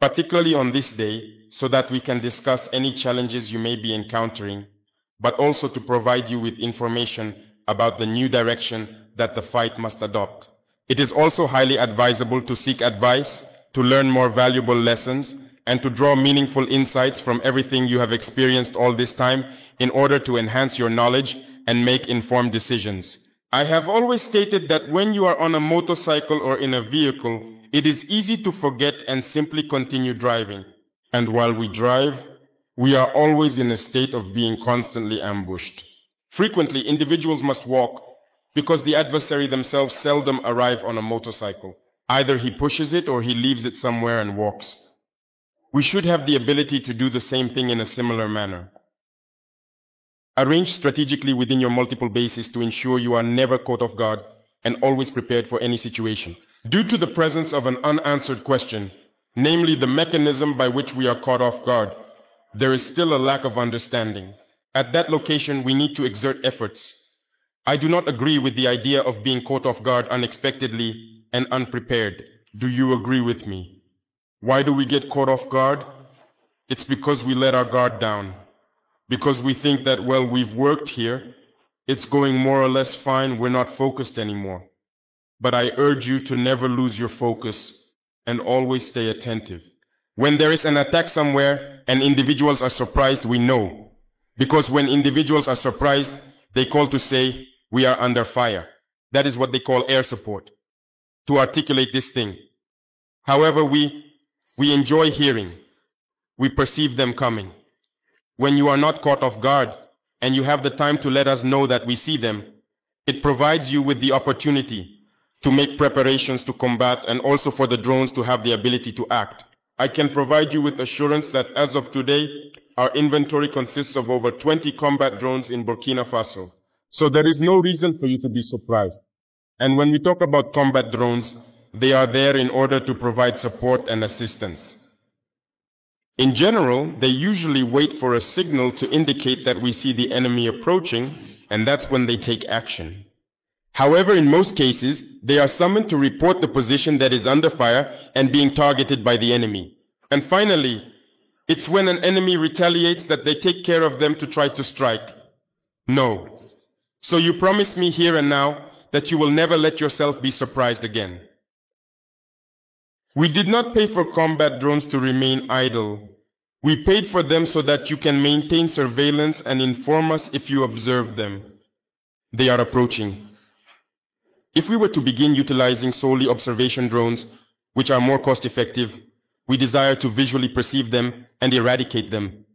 particularly on this day, so that we can discuss any challenges you may be encountering, but also to provide you with information about the new direction that the fight must adopt. It is also highly advisable to seek advice, to learn more valuable lessons, and to draw meaningful insights from everything you have experienced all this time in order to enhance your knowledge and make informed decisions. I have always stated that when you are on a motorcycle or in a vehicle, it is easy to forget and simply continue driving. And while we drive, we are always in a state of being constantly ambushed. Frequently, individuals must walk because the adversary themselves seldom arrive on a motorcycle. Either he pushes it or he leaves it somewhere and walks. We should have the ability to do the same thing in a similar manner. Arrange strategically within your multiple bases to ensure you are never caught off guard and always prepared for any situation. Due to the presence of an unanswered question, namely the mechanism by which we are caught off guard, there is still a lack of understanding. At that location, we need to exert efforts. I do not agree with the idea of being caught off guard unexpectedly and unprepared. Do you agree with me? Why do we get caught off guard? It's because we let our guard down. Because we think that, well, we've worked here, it's going more or less fine, we're not focused anymore. But I urge you to never lose your focus and always stay attentive. When there is an attack somewhere and individuals are surprised, we know. Because when individuals are surprised, they call to say, we are under fire. That is what they call air support, to articulate this thing. However, we enjoy hearing. We perceive them coming. When you are not caught off guard and you have the time to let us know that we see them, it provides you with the opportunity to make preparations to combat and also for the drones to have the ability to act. I can provide you with assurance that as of today, our inventory consists of over 20 combat drones in Burkina Faso. So there is no reason for you to be surprised. And when we talk about combat drones, they are there in order to provide support and assistance. In general, they usually wait for a signal to indicate that we see the enemy approaching, and that's when they take action. However, in most cases, they are summoned to report the position that is under fire and being targeted by the enemy. And finally, it's when an enemy retaliates that they take care of them to try to strike. No. So you promise me here and now that you will never let yourself be surprised again. We did not pay for combat drones to remain idle. We paid for them so that you can maintain surveillance and inform us if you observe them. They are approaching. If we were to begin utilizing solely observation drones, which are more cost-effective, we desire to visually perceive them and eradicate them.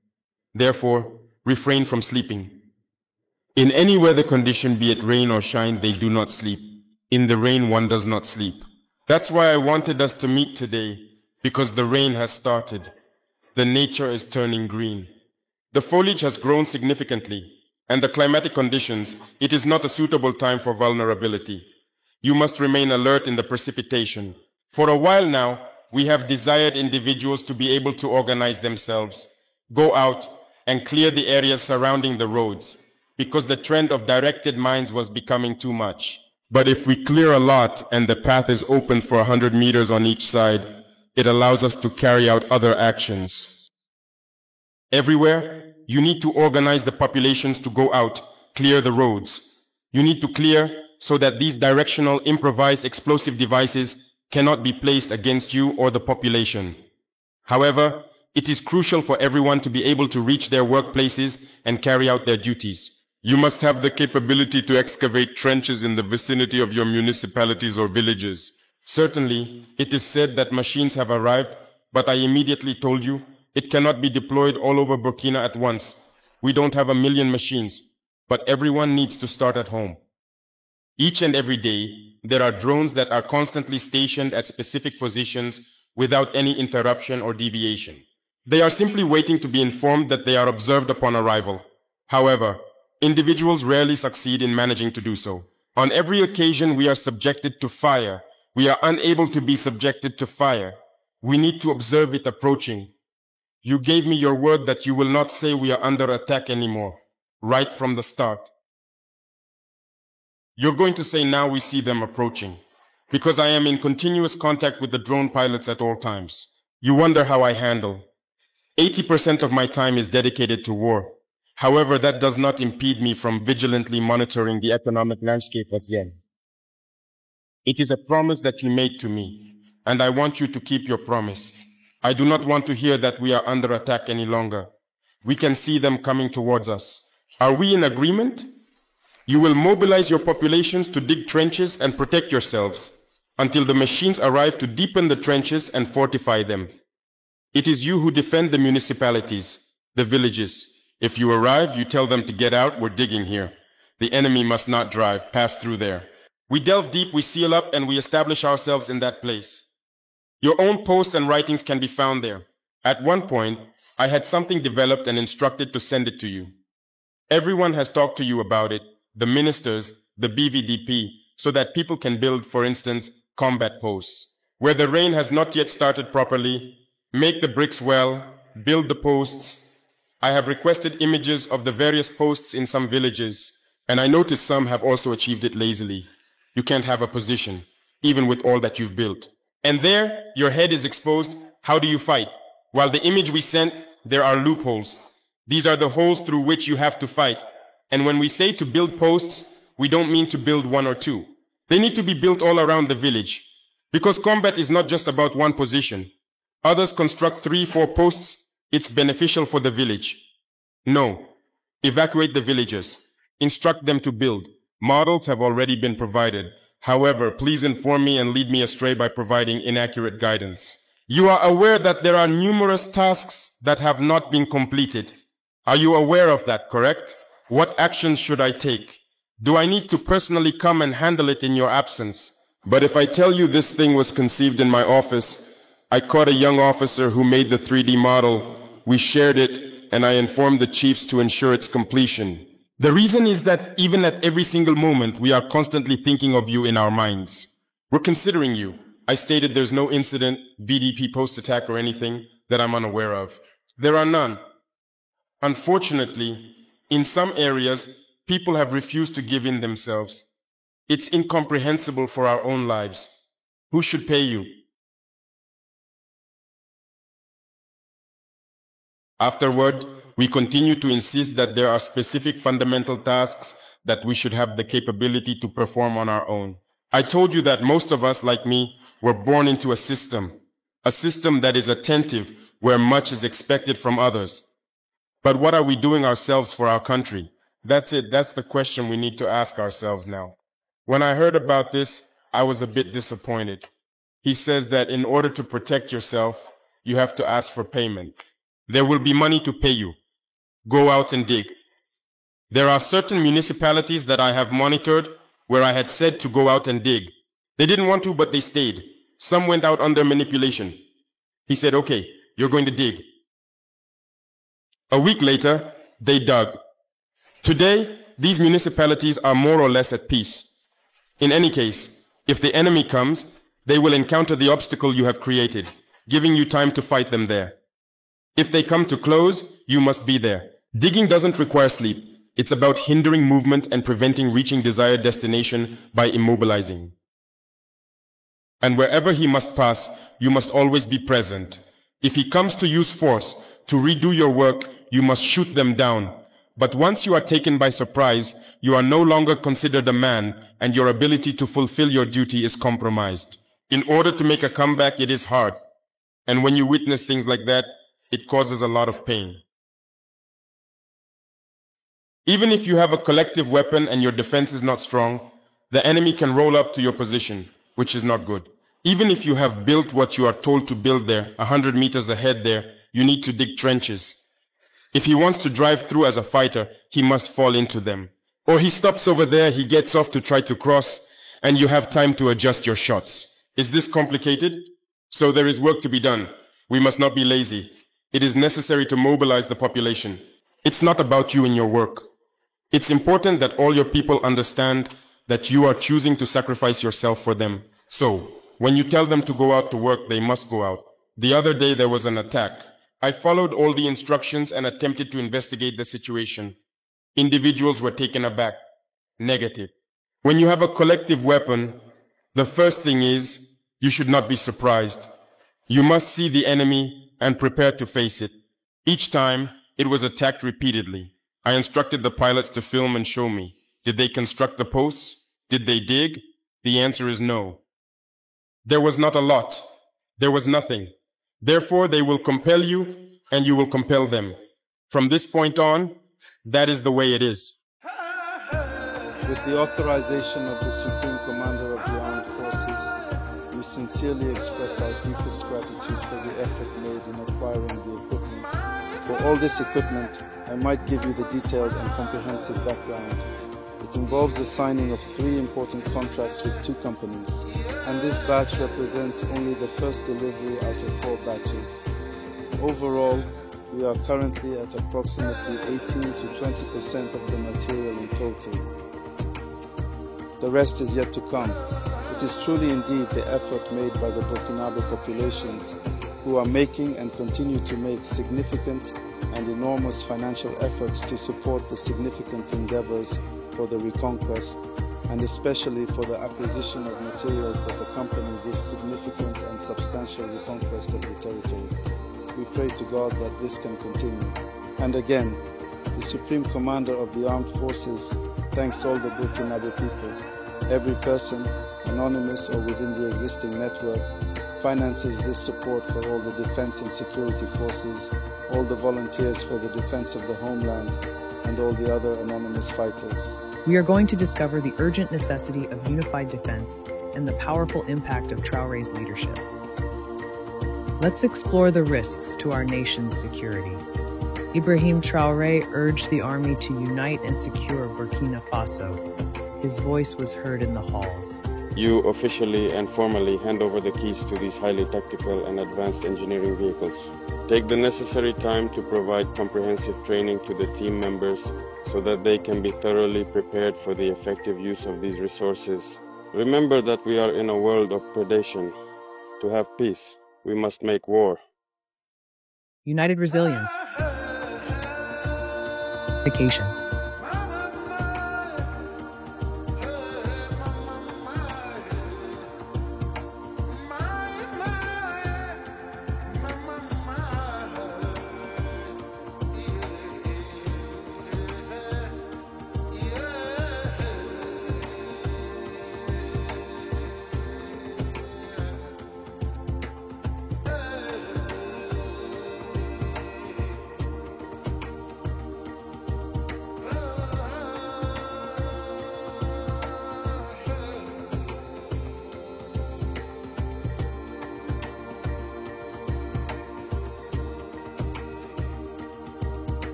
Therefore, refrain from sleeping. In any weather condition, be it rain or shine, they do not sleep. In the rain, one does not sleep. That's why I wanted us to meet today, because the rain has started. The nature is turning green. The foliage has grown significantly, and the climatic conditions, it is not a suitable time for vulnerability. You must remain alert in the precipitation. For a while now, we have desired individuals to be able to organize themselves, go out and clear the areas surrounding the roads, because the trend of directed mines was becoming too much. But if we clear a lot and the path is open for 100 meters on each side, it allows us to carry out other actions. Everywhere, you need to organize the populations to go out, clear the roads. You need to clear so that these directional improvised explosive devices cannot be placed against you or the population. However, it is crucial for everyone to be able to reach their workplaces and carry out their duties. You must have the capability to excavate trenches in the vicinity of your municipalities or villages. Certainly, it is said that machines have arrived, but I immediately told you, it cannot be deployed all over Burkina at once. We don't have 1 million machines, but everyone needs to start at home. Each and every day, there are drones that are constantly stationed at specific positions without any interruption or deviation. They are simply waiting to be informed that they are observed upon arrival. However, individuals rarely succeed in managing to do so. On every occasion we are subjected to fire. We are unable to be subjected to fire. We need to observe it approaching. You gave me your word that you will not say we are under attack anymore, right from the start. You're going to say now we see them approaching, because I am in continuous contact with the drone pilots at all times. You wonder how I handle. 80% of my time is dedicated to war. However, that does not impede me from vigilantly monitoring the economic landscape as yet. It is a promise that you made to me, and I want you to keep your promise. I do not want to hear that we are under attack any longer. We can see them coming towards us. Are we in agreement? You will mobilize your populations to dig trenches and protect yourselves until the machines arrive to deepen the trenches and fortify them. It is you who defend the municipalities, the villages. If you arrive, you tell them to get out, we're digging here. The enemy must not drive, pass through there. We delve deep, we seal up, and we establish ourselves in that place. Your own posts and writings can be found there. At one point, I had something developed and instructed to send it to you. Everyone has talked to you about it, the ministers, the BVDP, so that people can build, for instance, combat posts. Where the rain has not yet started properly, make the bricks well, build the posts. I have requested images of the various posts in some villages, and I notice some have also achieved it lazily. You can't have a position, even with all that you've built. And there, your head is exposed. How do you fight? While the image we sent, there are loopholes. These are the holes through which you have to fight. And when we say to build posts, we don't mean to build one or two. They need to be built all around the village. Because combat is not just about one position. Others construct 3-4 posts. It's beneficial for the village. No. Evacuate the villagers. Instruct them to build. Models have already been provided. However, please inform me and lead me astray by providing inaccurate guidance. You are aware that there are numerous tasks that have not been completed. Are you aware of that, correct? What actions should I take? Do I need to personally come and handle it in your absence? But if I tell you this thing was conceived in my office, I caught a young officer who made the 3D model. We shared it, and I informed the chiefs to ensure its completion. The reason is that even at every single moment, we are constantly thinking of you in our minds. We're considering you. I stated there's no incident, VDP post-attack or anything that I'm unaware of. There are none. Unfortunately, in some areas, people have refused to give in themselves. It's incomprehensible for our own lives. Who should pay you? Afterward, we continue to insist that there are specific fundamental tasks that we should have the capability to perform on our own. I told you that most of us, like me, were born into a system that is attentive, where much is expected from others. But what are we doing ourselves for our country? That's it. That's the question we need to ask ourselves now. When I heard about this, I was a bit disappointed. He says that in order to protect yourself, you have to ask for payment. There will be money to pay you. Go out and dig. There are certain municipalities that I have monitored where I had said to go out and dig. They didn't want to, but they stayed. Some went out under manipulation. He said, okay, you're going to dig. A week later, they dug. Today, these municipalities are more or less at peace. In any case, if the enemy comes, they will encounter the obstacle you have created, giving you time to fight them there. If they come to close, you must be there. Digging doesn't require sleep. It's about hindering movement and preventing reaching desired destination by immobilizing. And wherever he must pass, you must always be present. If he comes to use force to redo your work, you must shoot them down. But once you are taken by surprise, you are no longer considered a man, and your ability to fulfill your duty is compromised. In order to make a comeback, it is hard. And when you witness things like that, it causes a lot of pain. Even if you have a collective weapon and your defense is not strong, the enemy can roll up to your position, which is not good. Even if you have built what you are told to build there, 100 meters ahead there, you need to dig trenches. If he wants to drive through as a fighter, he must fall into them. Or he stops over there, he gets off to try to cross, and you have time to adjust your shots. Is this complicated? So there is work to be done. We must not be lazy. It is necessary to mobilize the population. It's not about you and your work. It's important that all your people understand that you are choosing to sacrifice yourself for them. So, when you tell them to go out to work, they must go out. The other day there was an attack. I followed all the instructions and attempted to investigate the situation. Individuals were taken aback. Negative. When you have a collective weapon, the first thing is, you should not be surprised. You must see the enemy and prepare to face it. Each time, it was attacked repeatedly. I instructed the pilots to film and show me. Did they construct the posts? Did they dig? The answer is no. There was not a lot. There was nothing. Therefore, they will compel you, and you will compel them. From this point on, that is the way it is. With the authorization of the Supreme Commander of the Armed Forces, we sincerely express our deepest gratitude for the effort made in acquiring the equipment. For all this equipment, I might give you the detailed and comprehensive background. It involves the signing of 3 important contracts with 2 companies, and this batch represents only the first delivery out of 4 batches. Overall, we are currently at approximately 18 to 20% of the material in total. The rest is yet to come. It is truly indeed the effort made by the Burkinabe populations who are making and continue to make significant and enormous financial efforts to support the significant endeavors for the reconquest, and especially for the acquisition of materials that accompany this significant and substantial reconquest of the territory. We pray to God that this can continue. And again, the Supreme Commander of the Armed Forces thanks all the Burkinabe people. Every person, anonymous or within the existing network, finances this support for all the defense and security forces, all the volunteers for the defense of the homeland, and all the other anonymous fighters. We are going to discover the urgent necessity of unified defense and the powerful impact of Traoré's leadership. Let's explore the risks to our nation's security. Ibrahim Traoré urged the army to unite and secure Burkina Faso. His voice was heard in the halls. You officially and formally hand over the keys to these highly tactical and advanced engineering vehicles. Take the necessary time to provide comprehensive training to the team members so that they can be thoroughly prepared for the effective use of these resources. Remember that we are in a world of predation. To have peace, we must make war. United Resilience. Vacation.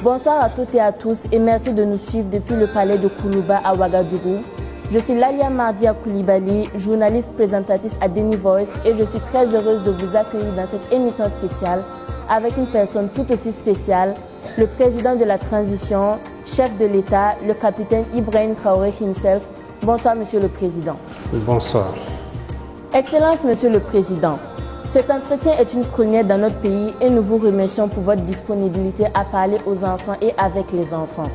Bonsoir à toutes et à tous et merci de nous suivre depuis le palais de Koulouba à Ouagadougou. Je suis Lalia Mardia Koulibaly, journaliste présentatrice à Deni Voice et je suis très heureuse de vous accueillir dans cette émission spéciale avec une personne tout aussi spéciale, le président de la transition, chef de l'État, le capitaine Ibrahim Traoré himself. Bonsoir, Monsieur le Président. Bonsoir. Excellence, Monsieur le Président. Cet entretien est une première dans notre pays et nous vous remercions pour votre disponibilité à parler aux enfants et avec les enfants.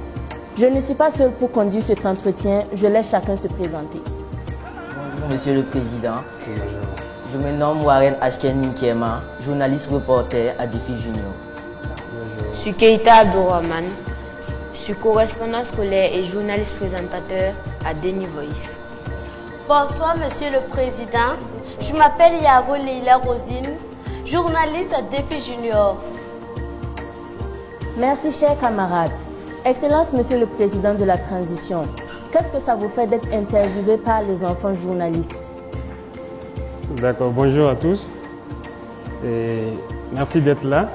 Je ne suis pas seule pour conduire cet entretien, je laisse chacun se présenter. Bonjour Monsieur le Président. Je me nomme Warren Ashken Minkema, journaliste reporter à Défi Junior. Je suis Keita Abdourahman. Je suis correspondant scolaire et journaliste présentateur à Deni Voice. Bonsoir Monsieur le Président. Je m'appelle Yaro Leila Rosine, journaliste à Défi Junior. Merci chers camarades. Excellence Monsieur le Président de la transition, qu'est-ce que ça vous fait d'être interviewé par les enfants journalistes? D'accord, bonjour à tous et merci d'être là.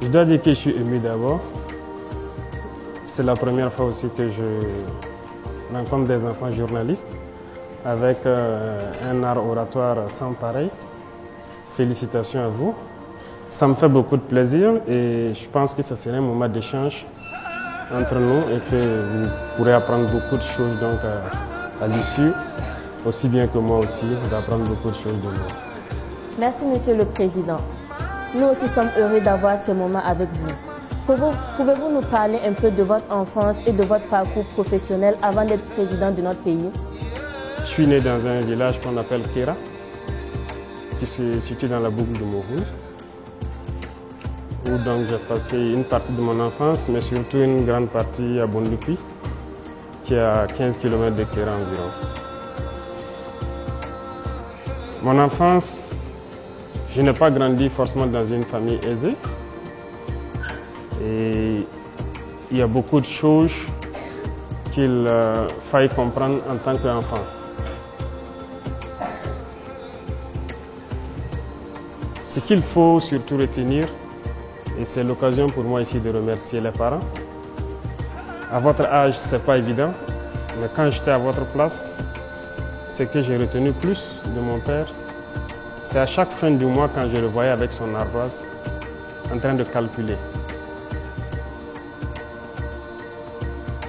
Je dois dire que je suis ému d'abord. C'est la première fois aussi que je rencontre des enfants journalistes avec un art oratoire sans pareil. Félicitations à vous. Ça me fait beaucoup de plaisir et je pense que ce serait un moment d'échange entre nous et que vous pourrez apprendre beaucoup de choses donc, à l'issue, aussi bien que moi aussi, d'apprendre beaucoup de choses de vous. Merci Monsieur le Président. Nous aussi sommes heureux d'avoir ce moment avec vous. Pouvez-vous nous parler un peu de votre enfance et de votre parcours professionnel avant d'être président de notre pays? Je suis né dans un village qu'on appelle Kera, qui se situe dans la boucle de Mouhoun, où donc j'ai passé une partie de mon enfance, mais surtout une grande partie à Bondupi, qui est à 15 km de Kera environ. Mon enfance, je n'ai pas grandi forcément dans une famille aisée. Et il y a beaucoup de choses qu'il faille comprendre en tant qu'enfant. Ce qu'il faut surtout retenir, et c'est l'occasion pour moi ici de remercier les parents. À votre âge, ce n'est pas évident, mais quand j'étais à votre place, ce que j'ai retenu plus de mon père, c'est à chaque fin du mois quand je le voyais avec son ardoise en train de calculer.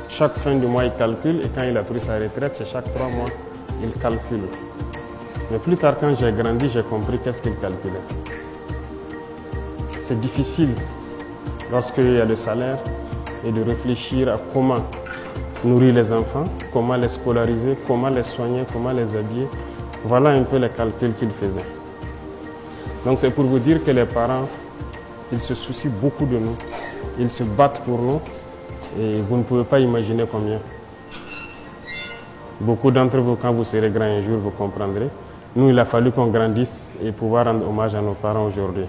Chaque fin du mois, il calcule et quand il a pris sa retraite, c'est chaque 3 mois, il calcule. Mais plus tard, quand j'ai grandi, j'ai compris qu'est-ce qu'il calculait. C'est difficile, lorsqu'il y a le salaire, et de réfléchir à comment nourrir les enfants, comment les scolariser, comment les soigner, comment les habiller. Voilà un peu les calculs qu'il faisait. Donc c'est pour vous dire que les parents, ils se soucient beaucoup de nous, ils se battent pour nous et vous ne pouvez pas imaginer combien. Beaucoup d'entre vous, quand vous serez grands un jour, vous comprendrez. Nous, il a fallu qu'on grandisse et pouvoir rendre hommage à nos parents aujourd'hui.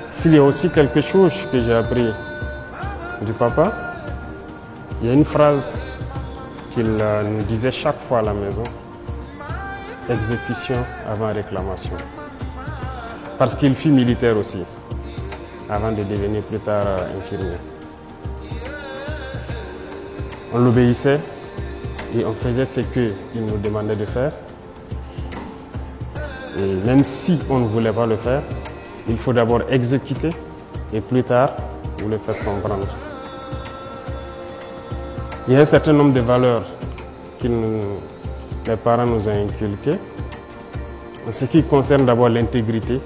S'il y a aussi quelque chose que j'ai appris du papa, il y a une phrase qu'il nous disait chaque fois à la maison: exécution avant réclamation. Parce qu'il fut militaire aussi, avant de devenir plus tard infirmier. On l'obéissait et on faisait ce qu'il nous demandait de faire. Et même si on ne voulait pas le faire, il faut d'abord exécuter et plus tard, vous le faites comprendre. Il y a un certain nombre de valeurs que les parents nous ont inculquées. En ce qui concerne d'abord l'intégrité,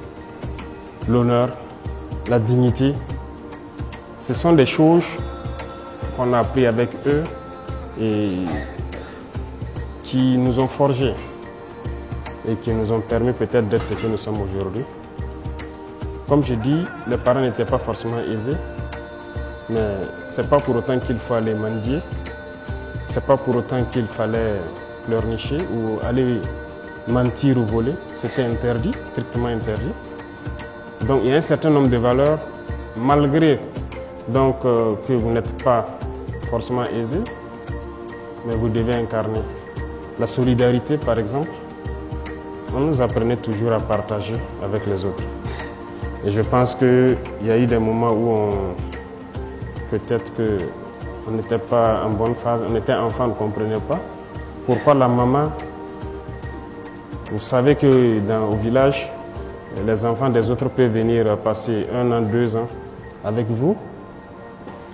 l'honneur, la dignité, ce sont des choses qu'on a appris avec eux et qui nous ont forgés et qui nous ont permis peut-être d'être ce que nous sommes aujourd'hui. Comme je dis, les parents n'étaient pas forcément aisés, mais ce n'est pas pour autant qu'il faut aller mendier, ce n'est pas pour autant qu'il fallait pleurnicher ou aller mentir ou voler. C'était interdit, strictement interdit. Donc il y a un certain nombre de valeurs, malgré donc, que vous n'êtes pas forcément aisé, mais vous devez incarner. La solidarité, par exemple, on nous apprenait toujours à partager avec les autres. Et je pense qu'il y a eu des moments où peut-être qu'on n'était pas en bonne phase, on était enfant, on ne comprenait pas. Pourquoi la maman, vous savez qu'au village, les enfants des autres peuvent venir passer 1 an, 2 ans avec vous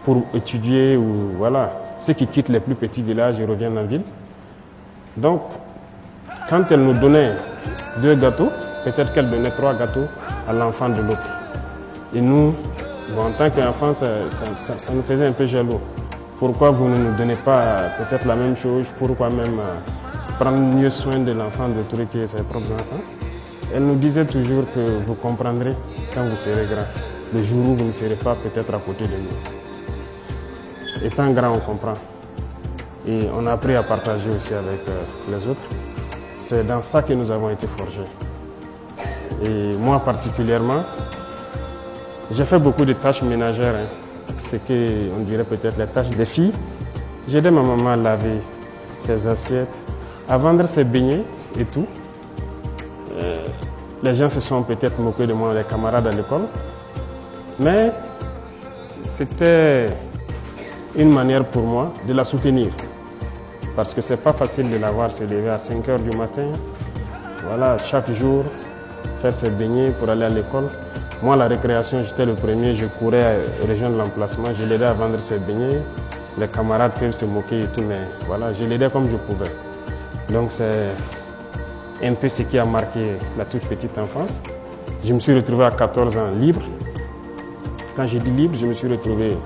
pour étudier ou voilà. Ceux qui quittent les plus petits villages et reviennent en ville. Donc, quand elle nous donnait 2 gâteaux, peut-être qu'elle donnait 3 gâteaux à l'enfant de l'autre. Et nous, en tant qu'enfants, ça nous faisait un peu jaloux. Pourquoi vous ne nous donnez pas peut-être la même chose? Pourquoi même prendre mieux soin de l'enfant d'autrui que ses propres enfants? Elle nous disait toujours que vous comprendrez quand vous serez grand, le jour où vous ne serez pas peut-être à côté de nous. Étant grand, on comprend. Et on a appris à partager aussi avec les autres. C'est dans ça que nous avons été forgés. Et moi particulièrement, j'ai fait beaucoup de tâches ménagères, ce qu'on dirait peut-être les tâches des filles. J'ai aidé ma maman à laver ses assiettes, à vendre ses beignets et tout. Les gens se sont peut-être moqués de moi, les camarades à l'école. Mais c'était une manière pour moi de la soutenir. Parce que c'est pas facile de la voir se lever à 5 h du matin. Voilà, chaque jour, faire ses beignets pour aller à l'école. Moi, la récréation, j'étais le premier, je courais rejoindre l'emplacement, je l'aidais à vendre ses beignets. Les camarades peuvent se moquer et tout, mais voilà, je l'aidais comme je pouvais. Donc c'est un peu ce qui a marqué la toute petite enfance. Je me suis retrouvé à 14 ans libre. Quand j'ai dit libre, je me suis retrouvé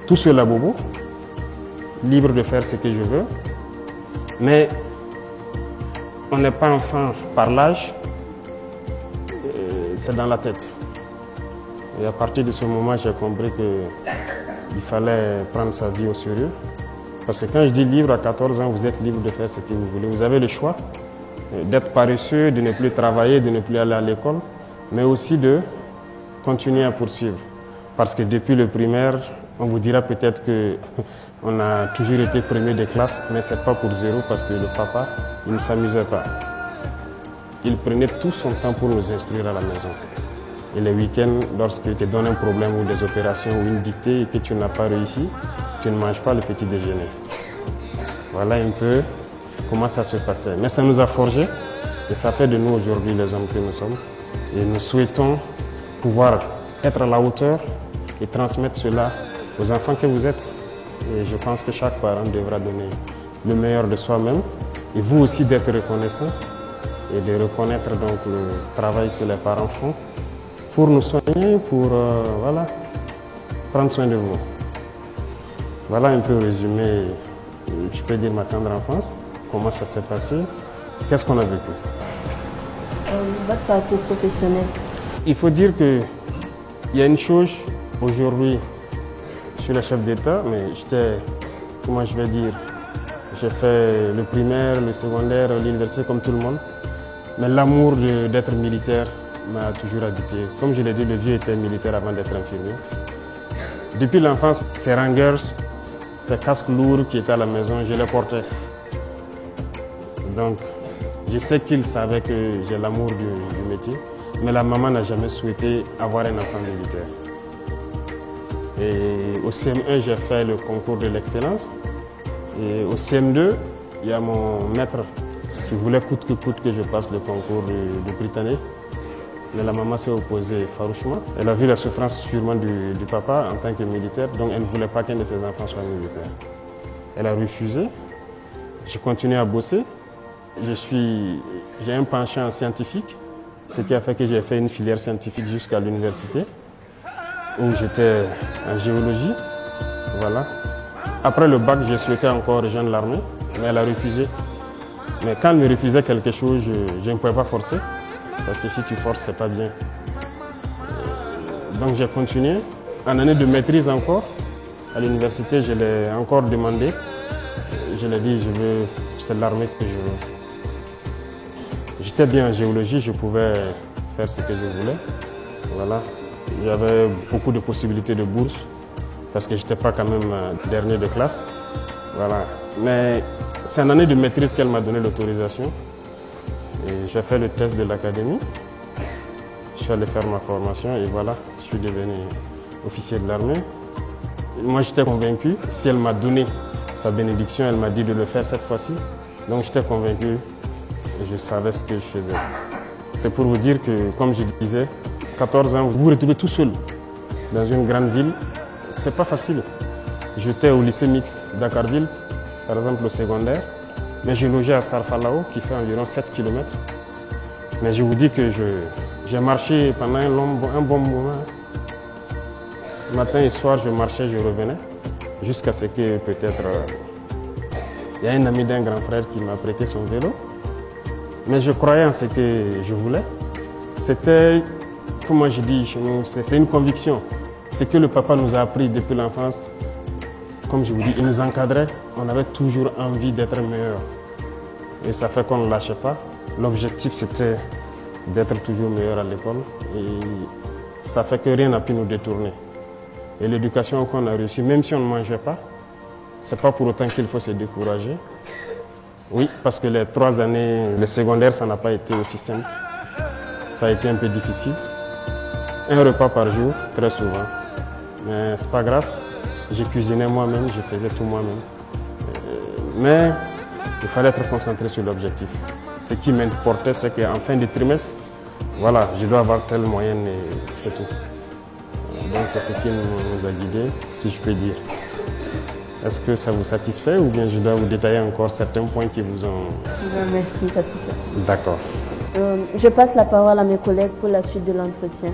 tout seul à Bobo, libre de faire ce que je veux. Mais on n'est pas enfant par l'âge, c'est dans la tête. Et à partir de ce moment, j'ai compris qu'il fallait prendre sa vie au sérieux. Parce que quand je dis libre à 14 ans, vous êtes libre de faire ce que vous voulez. Vous avez le choix d'être paresseux, de ne plus travailler, de ne plus aller à l'école, mais aussi de continuer à poursuivre. Parce que depuis le primaire, on vous dira peut-être qu'on a toujours été premier de classe, mais ce n'est pas pour zéro parce que le papa, il ne s'amusait pas. Il prenait tout son temps pour nous instruire à la maison. Et les week-ends, lorsqu'il te donne un problème ou des opérations ou une dictée et que tu n'as pas réussi, tu ne manges pas le petit déjeuner. Voilà un peu comment ça se passait. Mais ça nous a forgés et ça fait de nous aujourd'hui les hommes que nous sommes. Et nous souhaitons pouvoir être à la hauteur et transmettre cela aux enfants que vous êtes. Et je pense que chaque parent devra donner le meilleur de soi-même et vous aussi d'être reconnaissant et de reconnaître donc le travail que les parents font pour nous soigner, pour voilà, prendre soin de vous. Voilà un peu résumé, je peux dire ma tendre enfance, comment ça s'est passé, qu'est-ce qu'on a vécu. Votre parcours professionnel. Il faut dire qu'il y a une chose aujourd'hui, je suis le chef d'État, mais comment je vais dire, j'ai fait le primaire, le secondaire, l'université comme tout le monde. Mais l'amour d'être militaire m'a toujours habité. Comme je l'ai dit, le vieux était militaire avant d'être infirmier. Depuis l'enfance, ces rangers, ces casques lourds qui étaient à la maison, je les portais. Donc, je sais qu'ils savaient que j'ai l'amour du métier, mais la maman n'a jamais souhaité avoir un enfant militaire. Et au CM1, j'ai fait le concours de l'excellence. Et au CM2, il y a mon maître qui voulait coûte que coûte que je passe le concours de Britannique. Mais la maman s'est opposée farouchement. Elle a vu la souffrance sûrement du papa en tant que militaire, donc elle ne voulait pas qu'un de ses enfants soit militaire. Elle a refusé. J'ai continué à bosser. J'ai un penchant scientifique, ce qui a fait que j'ai fait une filière scientifique jusqu'à l'université, où j'étais en géologie. Voilà. Après le bac, j'ai souhaité encore rejoindre l'armée, mais elle a refusé. Mais quand elle me refusait quelque chose, je ne pouvais pas forcer, parce que si tu forces, c'est pas bien. Donc j'ai continué. En année de maîtrise encore, à l'université, je l'ai encore demandé. Je l'ai dit, c'est l'armée que je veux. J'étais bien en géologie, je pouvais faire ce que je voulais. Voilà. J'avais beaucoup de possibilités de bourse, parce que je n'étais pas quand même dernier de classe. Voilà. Mais c'est en année de maîtrise qu'elle m'a donné l'autorisation. Et j'ai fait le test de l'académie. Je suis allé faire ma formation et voilà, je suis devenu officier de l'armée. moi j'étais convaincu, si elle m'a donné sa bénédiction, elle m'a dit de le faire cette fois-ci. Donc j'étais convaincu, je savais ce que je faisais. C'est pour vous dire que, comme je disais, 14 ans, vous vous retrouvez tout seul dans une grande ville. C'est pas facile. J'étais au lycée mixte Dakarville, par exemple au secondaire, mais je logeais à Sarfalao, qui fait environ 7 km. Mais je vous dis que j'ai marché pendant un bon moment. Matin et soir, je marchais, je revenais, jusqu'à ce que peut-être il y a un ami d'un grand frère qui m'a prêté son vélo. Mais je croyais en ce que je voulais. C'était, comme moi je dis chez nous, c'est une conviction. Ce que le papa nous a appris depuis l'enfance, comme je vous dis, il nous encadrait. On avait toujours envie d'être meilleur. Et ça fait qu'on ne lâchait pas. L'objectif, c'était d'être toujours meilleur à l'école. Et ça fait que rien n'a pu nous détourner. Et l'éducation qu'on a reçue, même si on ne mangeait pas, ce n'est pas pour autant qu'il faut se décourager. Oui, parce que les 3 années, le secondaire, ça n'a pas été aussi simple. Ça a été un peu difficile. Un repas par jour, très souvent. Mais ce n'est pas grave. J'ai cuisiné moi-même, je faisais tout moi-même. Mais il fallait être concentré sur l'objectif. Ce qui m'importait, c'est qu'en fin de trimestre, voilà, je dois avoir telle moyenne et c'est tout. Donc c'est ce qui nous a guidés, si je peux dire. Est-ce que ça vous satisfait ou bien je dois vous détailler encore certains points qui vous ont... Merci, ça suffit. D'accord. Je passe la parole à mes collègues pour la suite de l'entretien.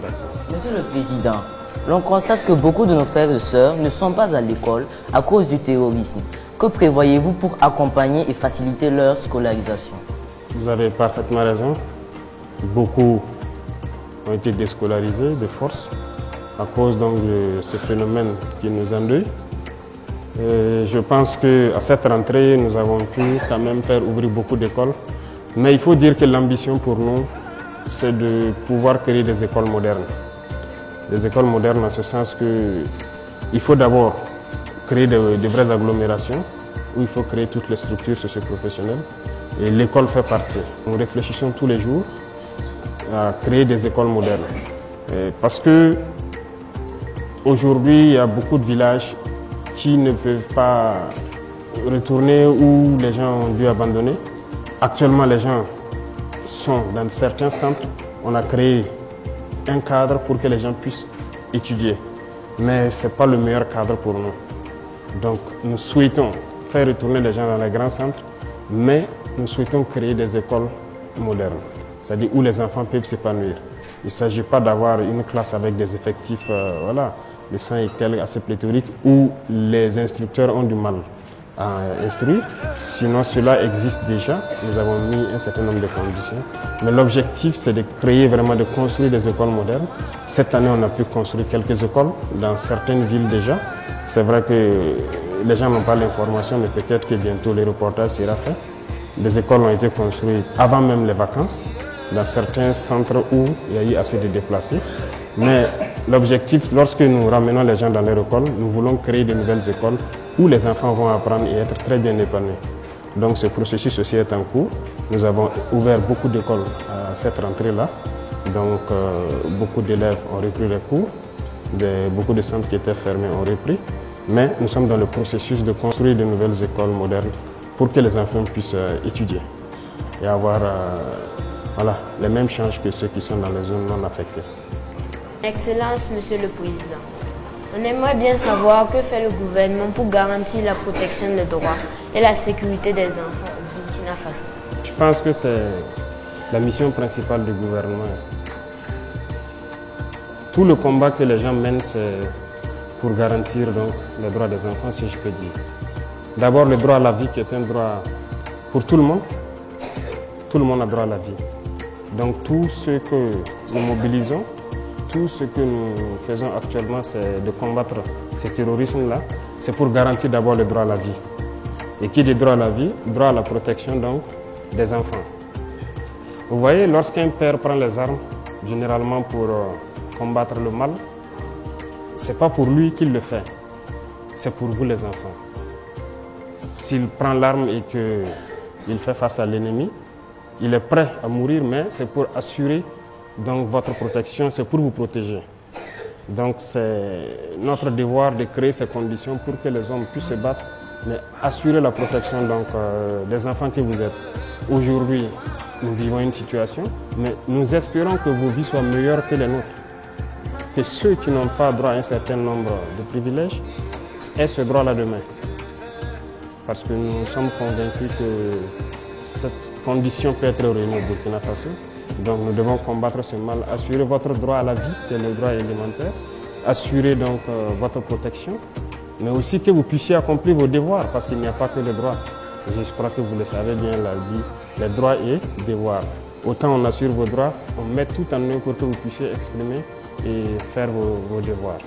D'accord. Monsieur le Président, l'on constate que beaucoup de nos frères et sœurs ne sont pas à l'école à cause du terrorisme. Que prévoyez-vous pour accompagner et faciliter leur scolarisation? Vous avez parfaitement raison. Beaucoup ont été déscolarisés de force à cause donc de ce phénomène qui nous endeuille. Je pense qu'à cette rentrée, nous avons pu quand même faire ouvrir beaucoup d'écoles. Mais il faut dire que l'ambition pour nous, c'est de pouvoir créer des écoles modernes. Des écoles modernes en ce sens qu'il faut d'abord créer de vraies agglomérations où il faut créer toutes les structures socio-professionnelles. Et l'école fait partie. Nous réfléchissons tous les jours à créer des écoles modernes. Parce que aujourd'hui, il y a beaucoup de villages qui ne peuvent pas retourner où les gens ont dû abandonner. Actuellement, les gens sont dans certains centres. On a créé un cadre pour que les gens puissent étudier. Mais ce n'est pas le meilleur cadre pour nous. Donc, nous souhaitons faire retourner les gens dans les grands centres, mais nous souhaitons créer des écoles modernes, c'est-à-dire où les enfants peuvent s'épanouir. Il ne s'agit pas d'avoir une classe avec des effectifs de 100 et quelques assez pléthoriques où les instructeurs ont du mal à instruire. Sinon, cela existe déjà. Nous avons mis un certain nombre de conditions. Mais l'objectif, c'est de créer vraiment, de construire des écoles modernes. Cette année, on a pu construire quelques écoles dans certaines villes déjà. C'est vrai que les gens n'ont pas l'information, mais peut-être que bientôt le reportage sera fait. Des écoles ont été construites avant même les vacances, dans certains centres où il y a eu assez de déplacés. Mais l'objectif, lorsque nous ramenons les gens dans leur école, nous voulons créer de nouvelles écoles où les enfants vont apprendre et être très bien épanouis. Donc ce processus aussi est en cours. Nous avons ouvert beaucoup d'écoles à cette rentrée-là. Donc beaucoup d'élèves ont repris les cours. Beaucoup de centres qui étaient fermés ont repris. Mais nous sommes dans le processus de construire de nouvelles écoles modernes pour que les enfants puissent étudier et avoir les mêmes chances que ceux qui sont dans les zones non affectées. Excellence, Monsieur le Président. On aimerait bien savoir que fait le gouvernement pour garantir la protection des droits et la sécurité des enfants au Burkina Faso. Je pense que c'est la mission principale du gouvernement. Tout le combat que les gens mènent, c'est pour garantir donc, les droits des enfants, si je peux dire. D'abord, le droit à la vie qui est un droit pour tout le monde. Tout le monde a droit à la vie. Donc tout ce que nous mobilisons, tout ce que nous faisons actuellement, c'est de combattre ce terrorisme-là. C'est pour garantir d'abord le droit à la vie. Et qui dit droit à la vie, droit à la protection donc des enfants. Vous voyez, lorsqu'un père prend les armes, généralement pour combattre le mal, ce n'est pas pour lui qu'il le fait, c'est pour vous les enfants. S'il prend l'arme et qu'il fait face à l'ennemi, il est prêt à mourir, mais c'est pour assurer donc votre protection, c'est pour vous protéger. Donc c'est notre devoir de créer ces conditions pour que les hommes puissent se battre, mais assurer la protection donc, des enfants que vous êtes. Aujourd'hui, nous vivons une situation, mais nous espérons que vos vies soient meilleures que les nôtres. Que ceux qui n'ont pas droit à un certain nombre de privilèges aient ce droit-là demain. Parce que nous sommes convaincus que cette condition peut être réunie au Burkina Faso. Donc nous devons combattre ce mal, assurer votre droit à la vie, qui est le droit élémentaire, assurer donc votre protection, mais aussi que vous puissiez accomplir vos devoirs, parce qu'il n'y a pas que le droit. Je crois que vous le savez bien, l'a dit, les droits et devoirs. Autant on assure vos droits, on met tout en œuvre pour que vous puissiez exprimer et faire vos devoirs.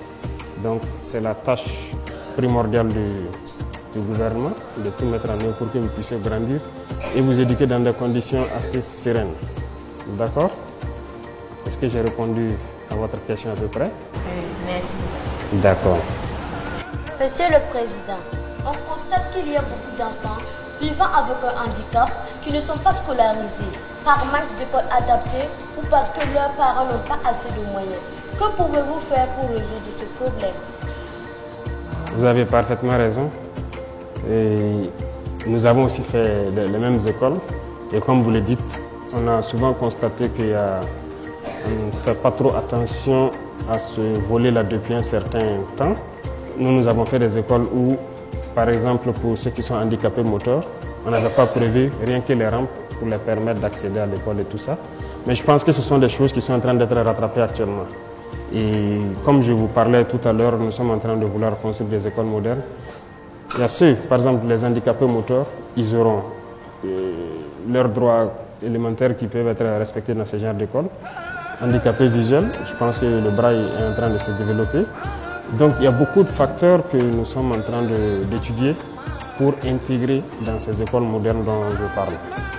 Donc c'est la tâche primordiale du gouvernement, de tout mettre en œuvre pour que vous puissiez grandir et vous éduquer dans des conditions assez sereines. D'accord? Est-ce que j'ai répondu à votre question à peu près? Merci. D'accord. Monsieur le Président, on constate qu'il y a beaucoup d'enfants vivant avec un handicap qui ne sont pas scolarisés par manque d'école adaptée ou parce que leurs parents n'ont pas assez de moyens. Que pouvez-vous faire pour résoudre ce problème? Vous avez parfaitement raison. Et nous avons aussi fait les mêmes écoles. Et comme vous le dites, on a souvent constaté qu'on ne fait pas trop attention à ce volet-là depuis un certain temps. Nous avons fait des écoles où, par exemple, pour ceux qui sont handicapés moteurs, on n'avait pas prévu rien que les rampes pour les permettre d'accéder à l'école et tout ça. Mais je pense que ce sont des choses qui sont en train d'être rattrapées actuellement. Et comme je vous parlais tout à l'heure, nous sommes en train de vouloir construire des écoles modernes. Il y a ceux, par exemple, les handicapés moteurs, ils auront leurs droits élémentaires qui peuvent être respectés dans ce genre d'école. Handicapés visuels, je pense que le braille est en train de se développer. Donc il y a beaucoup de facteurs que nous sommes en train d'étudier pour intégrer dans ces écoles modernes dont je parle.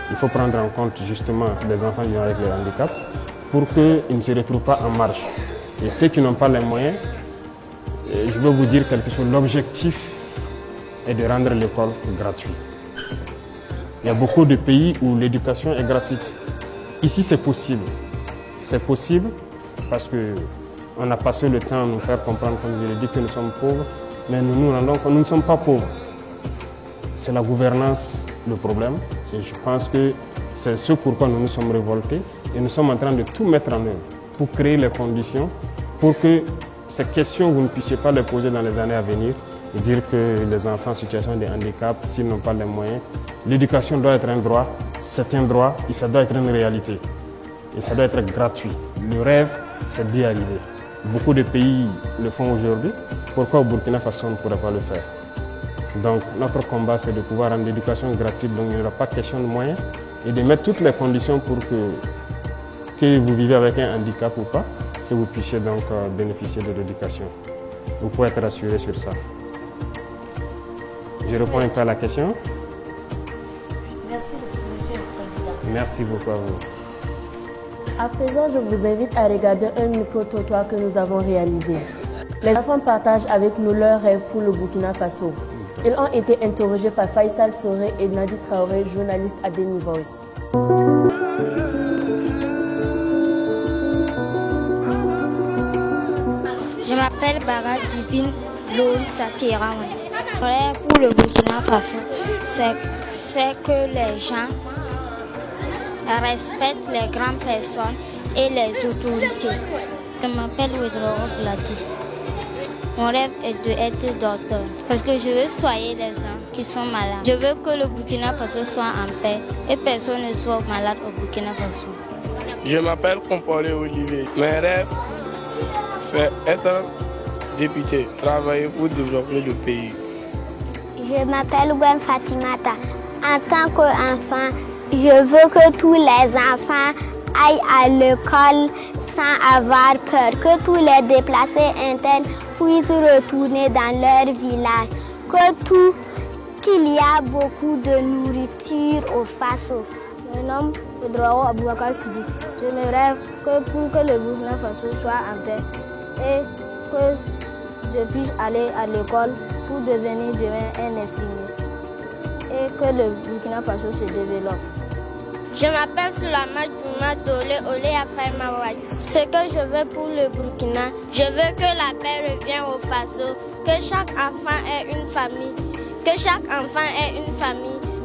Il faut prendre en compte justement les enfants vivant avec le handicap pour qu'ils ne se retrouvent pas en marge. Et ceux qui n'ont pas les moyens, je veux vous dire quelque chose, l'objectif est de rendre l'école gratuite. Il y a beaucoup de pays où l'éducation est gratuite. Ici, c'est possible. C'est possible parce qu'on a passé le temps à nous faire comprendre, comme je l'ai dit, que nous sommes pauvres, mais nous nous rendons compte que nous ne sommes pas pauvres. C'est la gouvernance le problème et je pense que c'est ce pourquoi nous nous sommes révoltés et nous sommes en train de tout mettre en œuvre pour créer les conditions pour que ces questions, vous ne puissiez pas les poser dans les années à venir et dire que les enfants en situation de handicap, s'ils n'ont pas les moyens, l'éducation doit être un droit, c'est un droit et ça doit être une réalité. Et ça doit être gratuit. Le rêve, c'est d'y arriver. Beaucoup de pays le font aujourd'hui. Pourquoi au Burkina Faso on ne pourrait pas le faire? Donc notre combat, c'est de pouvoir rendre l'éducation gratuite, donc il n'y aura pas question de moyens, et de mettre toutes les conditions pour que vous vivez avec un handicap ou pas, que vous puissiez donc bénéficier de l'éducation. Vous pouvez être rassuré sur ça. Je réponds un peu à la question. Merci, Monsieur le Président. Merci beaucoup à vous. À présent, je vous invite à regarder un micro-trottoir que nous avons réalisé. Les enfants partagent avec nous leurs rêves pour le Burkina Faso. Ils ont été interrogés par Faisal Soré et Nadi Traoré, journalistes à Deni Voice. Je m'appelle Bara Divine Loïsa Terawan. Mon rêve pour le Burkina Faso, c'est que les gens respectent les grandes personnes et les autorités. Je m'appelle Wedro Gladys. Mon rêve est d'être docteur parce que je veux soigner les gens qui sont malades. Je veux que le Burkina Faso soit en paix et personne ne soit malade au Burkina Faso. Je m'appelle Compaoré Olivier. Mon rêve, c'est être député, travailler pour développer le pays. Je m'appelle Gwen Fatimata. En tant qu'enfant, je veux que tous les enfants aillent à l'école sans avoir peur, que tous les déplacés internes puissent retourner dans leur village, qu'il y a beaucoup de nourriture au Faso. Mon nom est Drogo Aboubakar Sidi. Je me rêve pour que le Burkina Faso soit en paix et que je puisse aller à l'école pour devenir demain un infirmier et que le Burkina Faso se développe. Je m'appelle Soulama Djouma Dole Olé Afay Mawad. Ce que je veux pour le Burkina, je veux que la paix revienne au Faso, que chaque enfant ait une famille,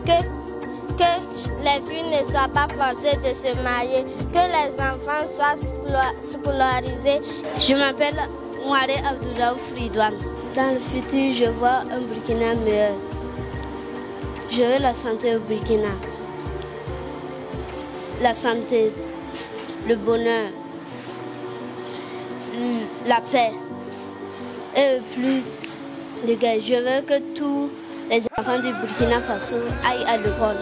que les filles ne soient pas forcées de se marier, que les enfants soient scolarisés. Je m'appelle Mouare Abdoulaye Fridouane. Dans le futur, je vois un Burkina meilleur. Je veux la santé au Burkina. La santé, le bonheur, la paix et plus de gars. Je veux que tous les enfants du Burkina Faso aillent à l'école.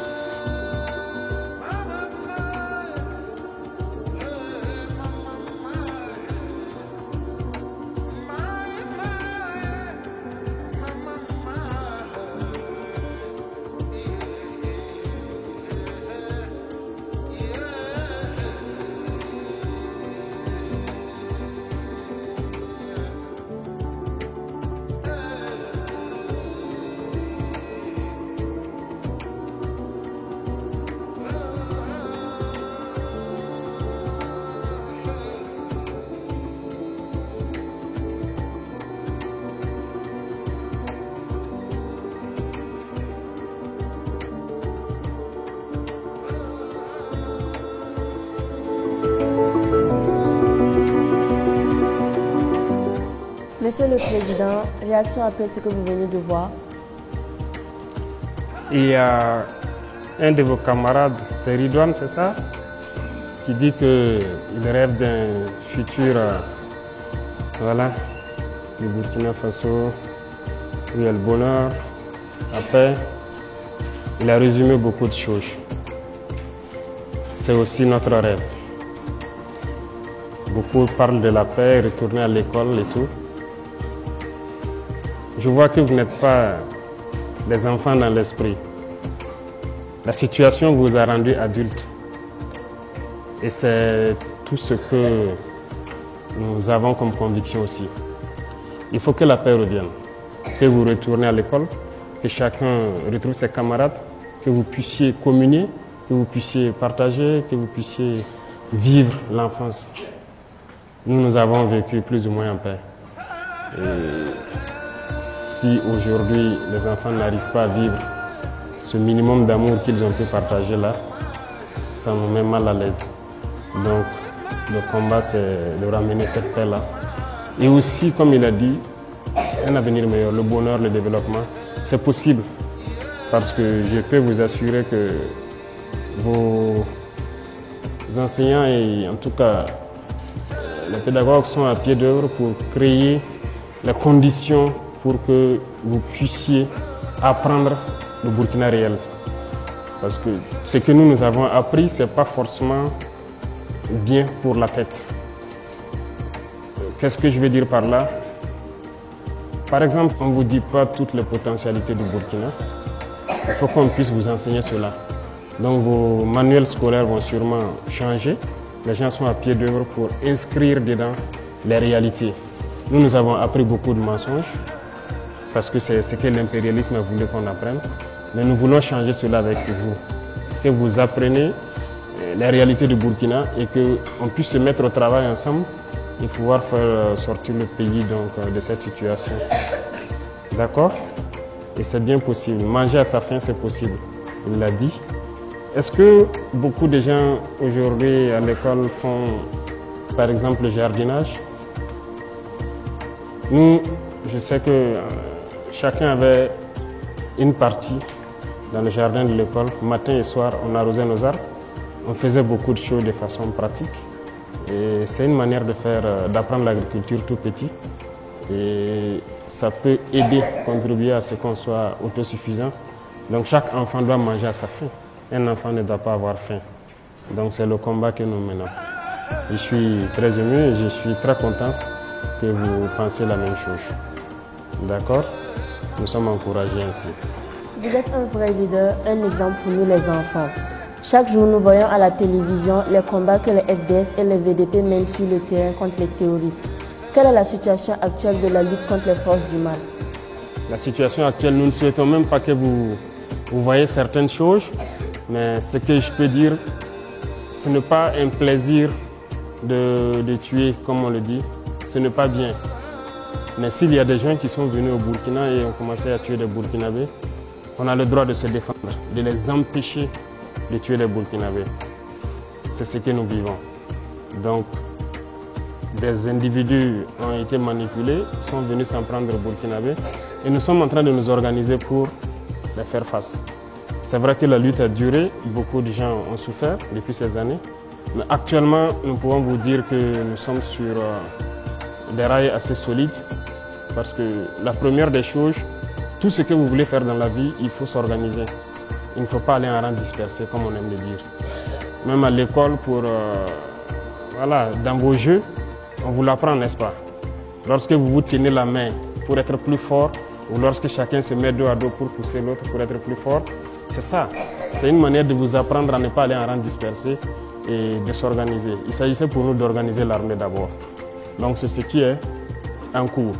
Monsieur le Président, réaction après ce que vous venez de voir. Il y a un de vos camarades, c'est Ridouane, c'est ça, qui dit qu'il rêve d'un futur, voilà, du Burkina Faso, où il y a le bonheur, la paix. Il a résumé beaucoup de choses. C'est aussi notre rêve. Beaucoup parlent de la paix, retourner à l'école et tout. Je vois que vous n'êtes pas des enfants dans l'esprit. La situation vous a rendu adulte. Et c'est tout ce que nous avons comme conviction aussi. Il faut que la paix revienne, que vous retournez à l'école, que chacun retrouve ses camarades, que vous puissiez communier, que vous puissiez partager, que vous puissiez vivre l'enfance. Nous avons vécu plus ou moins en paix. Et si aujourd'hui les enfants n'arrivent pas à vivre ce minimum d'amour qu'ils ont pu partager là, ça me met mal à l'aise. Donc le combat, c'est de ramener cette paix-là. Et aussi, comme il a dit, un avenir meilleur, le bonheur, le développement, c'est possible. Parce que je peux vous assurer que vos enseignants et en tout cas les pédagogues sont à pied d'œuvre pour créer les conditions pour que vous puissiez apprendre le Burkina réel. Parce que ce que nous avons appris, ce n'est pas forcément bien pour la tête. Qu'est-ce que je veux dire par là? Par exemple, on ne vous dit pas toutes les potentialités du Burkina. Il faut qu'on puisse vous enseigner cela. Donc vos manuels scolaires vont sûrement changer. Les gens sont à pied d'œuvre pour inscrire dedans les réalités. Nous avons appris beaucoup de mensonges, parce que c'est ce que l'impérialisme a voulu qu'on apprenne. Mais nous voulons changer cela avec vous. Que vous appreniez les réalités du Burkina et qu'on puisse se mettre au travail ensemble et pouvoir faire sortir le pays donc, de cette situation. D'accord? Et c'est bien possible. Manger à sa faim, c'est possible. Il l'a dit. Est-ce que beaucoup de gens aujourd'hui à l'école font par exemple le jardinage? Nous, je sais que chacun avait une partie dans le jardin de l'école. Matin et soir, on arrosait nos arbres. On faisait beaucoup de choses de façon pratique. Et c'est une manière d'apprendre l'agriculture tout petit. Et ça peut aider, contribuer à ce qu'on soit autosuffisant. Donc chaque enfant doit manger à sa faim. Un enfant ne doit pas avoir faim. Donc c'est le combat que nous menons. Je suis très ému et je suis très content que vous pensiez la même chose. D'accord? Nous sommes encouragés ainsi. Vous êtes un vrai leader, un exemple pour nous les enfants. Chaque jour, nous voyons à la télévision les combats que les FDS et les VDP mènent sur le terrain contre les terroristes. Quelle est la situation actuelle de la lutte contre les forces du mal? La situation actuelle, nous ne souhaitons même pas que vous voyez certaines choses, mais ce que je peux dire, ce n'est pas un plaisir de tuer, comme on le dit, ce n'est pas bien. Mais s'il y a des gens qui sont venus au Burkina et ont commencé à tuer des Burkinabés, on a le droit de se défendre, de les empêcher de tuer les Burkinabés. C'est ce que nous vivons. Donc, des individus ont été manipulés, sont venus s'en prendre aux Burkinabés et nous sommes en train de nous organiser pour les faire face. C'est vrai que la lutte a duré, beaucoup de gens ont souffert depuis ces années, mais actuellement, nous pouvons vous dire que nous sommes sur des rails assez solides parce que la première des choses, tout ce que vous voulez faire dans la vie, il faut s'organiser. Il ne faut pas aller en rang dispersé, comme on aime le dire. Même à l'école, dans vos jeux, on vous l'apprend, n'est-ce pas? Lorsque vous vous tenez la main pour être plus fort, ou lorsque chacun se met dos à dos pour pousser l'autre pour être plus fort, c'est ça. C'est une manière de vous apprendre à ne pas aller en rang dispersé et de s'organiser. Il s'agissait pour nous d'organiser l'armée d'abord. Donc c'est ce qui est en cours.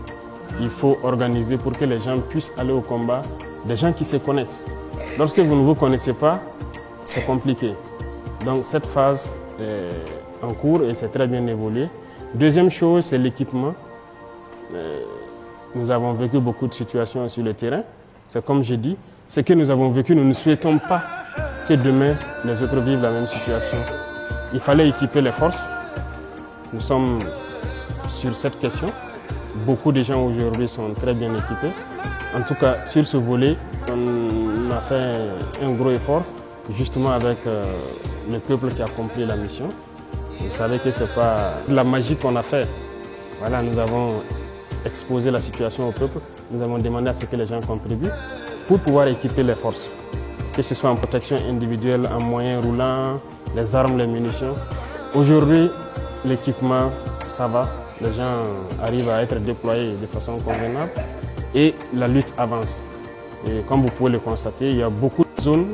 Il faut organiser pour que les gens puissent aller au combat, des gens qui se connaissent. Lorsque vous ne vous connaissez pas, c'est compliqué. Donc cette phase est en cours et c'est très bien évolué. Deuxième chose, c'est l'équipement. Nous avons vécu beaucoup de situations sur le terrain. C'est comme j'ai dit, ce que nous avons vécu, nous ne souhaitons pas que demain les autres vivent la même situation. Il fallait équiper les forces. Nous sommes sur cette question. Beaucoup de gens aujourd'hui sont très bien équipés. En tout cas, sur ce volet, on a fait un gros effort, justement avec le peuple qui a accompli la mission. Vous savez que ce n'est pas la magie qu'on a fait. Voilà, nous avons exposé la situation au peuple. Nous avons demandé à ce que les gens contribuent pour pouvoir équiper les forces. Que ce soit en protection individuelle, en moyens roulants, les armes, les munitions. Aujourd'hui, l'équipement, ça va. Les gens arrivent à être déployés de façon convenable et la lutte avance. Et comme vous pouvez le constater, il y a beaucoup de zones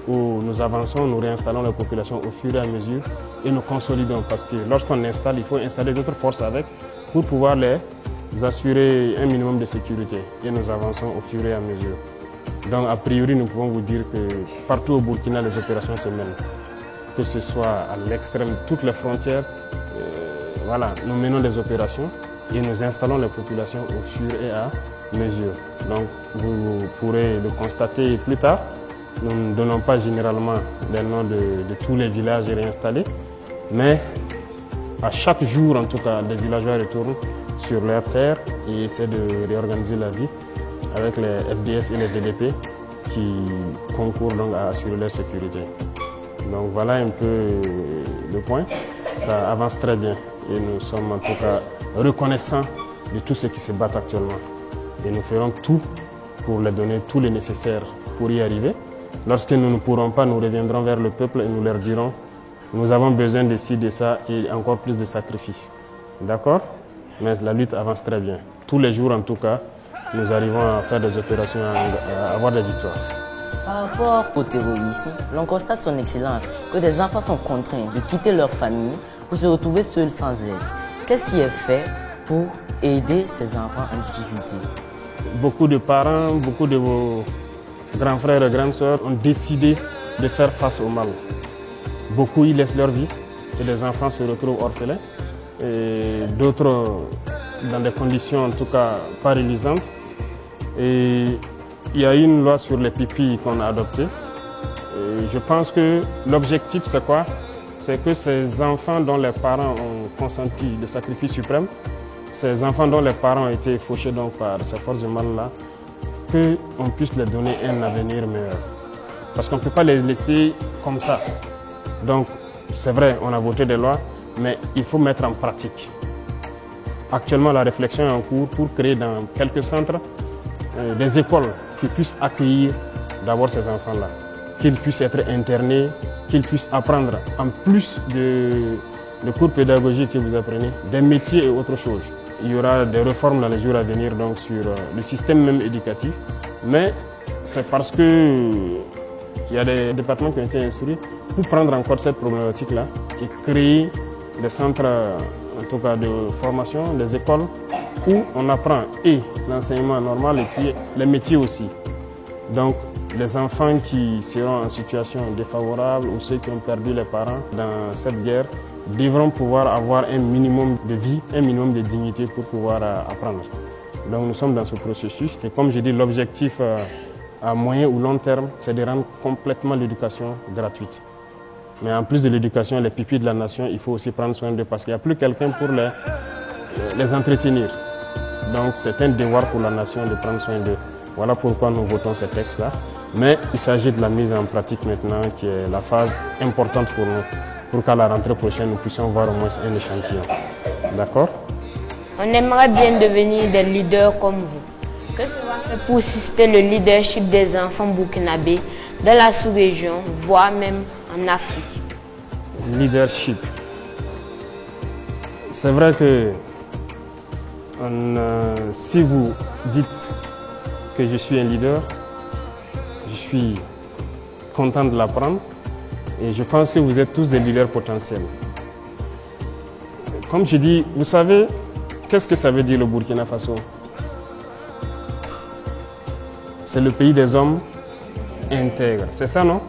où nous avançons, nous réinstallons la population au fur et à mesure et nous consolidons parce que lorsqu'on installe, il faut installer d'autres forces avec pour pouvoir les assurer un minimum de sécurité et nous avançons au fur et à mesure. Donc a priori, nous pouvons vous dire que partout au Burkina, les opérations se mènent. Que ce soit à l'extrême, toutes les frontières, voilà, nous menons des opérations et nous installons les populations au fur et à mesure. Donc vous pourrez le constater plus tard. Nous ne donnons pas généralement les noms de tous les villages réinstallés, mais à chaque jour, en tout cas, les villageois retournent sur leur terre et essaient de réorganiser la vie avec les FDS et les VDP qui concourent donc à assurer leur sécurité. Donc voilà un peu le point. Ça avance très bien et nous sommes en tout cas reconnaissants de tout ce qui se bat actuellement. Et nous ferons tout pour leur donner tout le nécessaire pour y arriver. Lorsque nous ne pourrons pas, nous reviendrons vers le peuple et nous leur dirons nous avons besoin de ci, de ça et encore plus de sacrifices. D'accord? Mais la lutte avance très bien. Tous les jours en tout cas, nous arrivons à faire des opérations, à avoir des victoires. Par rapport au terrorisme, l'on constate son excellence que des enfants sont contraints de quitter leur famille pour se retrouver seuls sans aide. Qu'est-ce qui est fait pour aider ces enfants en difficulté? Beaucoup de parents, beaucoup de vos grands frères et grandes sœurs ont décidé de faire face au mal. Beaucoup y laissent leur vie et les enfants se retrouvent orphelins. Et d'autres dans des conditions en tout cas pas reluisantes. Et il y a une loi sur les pipis qu'on a adoptée. Et je pense que l'objectif c'est quoi? C'est que ces enfants dont les parents ont consenti le sacrifice suprême, ces enfants dont les parents ont été fauchés donc par ces forces du mal-là, qu'on puisse leur donner un avenir meilleur. Parce qu'on ne peut pas les laisser comme ça. Donc c'est vrai, on a voté des lois, mais il faut mettre en pratique. Actuellement, la réflexion est en cours pour créer dans quelques centres des écoles qui puissent accueillir d'abord ces enfants-là, qu'ils puissent être internés, qu'ils puissent apprendre, en plus de cours pédagogiques que vous apprenez, des métiers et autre chose. Il y aura des réformes dans les jours à venir donc, sur le système même éducatif, mais c'est parce qu'il y a des départements qui ont été instruits pour prendre encore cette problématique-là et créer des centres en tout cas de formation, des écoles où on apprend et l'enseignement normal et puis les métiers aussi. Donc les enfants qui seront en situation défavorable ou ceux qui ont perdu les parents dans cette guerre devront pouvoir avoir un minimum de vie, un minimum de dignité pour pouvoir apprendre. Donc nous sommes dans ce processus et comme je dis, l'objectif à moyen ou long terme, c'est de rendre complètement l'éducation gratuite. Mais en plus de l'éducation, les pupilles de la nation, il faut aussi prendre soin d'eux parce qu'il n'y a plus quelqu'un pour les entretenir. Donc c'est un devoir pour la nation de prendre soin d'eux. Voilà pourquoi nous votons ce texte-là. Mais il s'agit de la mise en pratique maintenant qui est la phase importante pour nous, pour qu'à la rentrée prochaine, nous puissions voir au moins un échantillon. D'accord? On aimerait bien devenir des leaders comme vous. Que cela fait pour susciter le leadership des enfants burkinabés dans la sous-région, voire même en Afrique? Leadership. C'est vrai que si vous dites que je suis un leader, je suis content de l'apprendre et je pense que vous êtes tous des leaders potentiels. Comme je dis, vous savez, qu'est-ce que ça veut dire le Burkina Faso? C'est le pays des hommes intègres, c'est ça, non?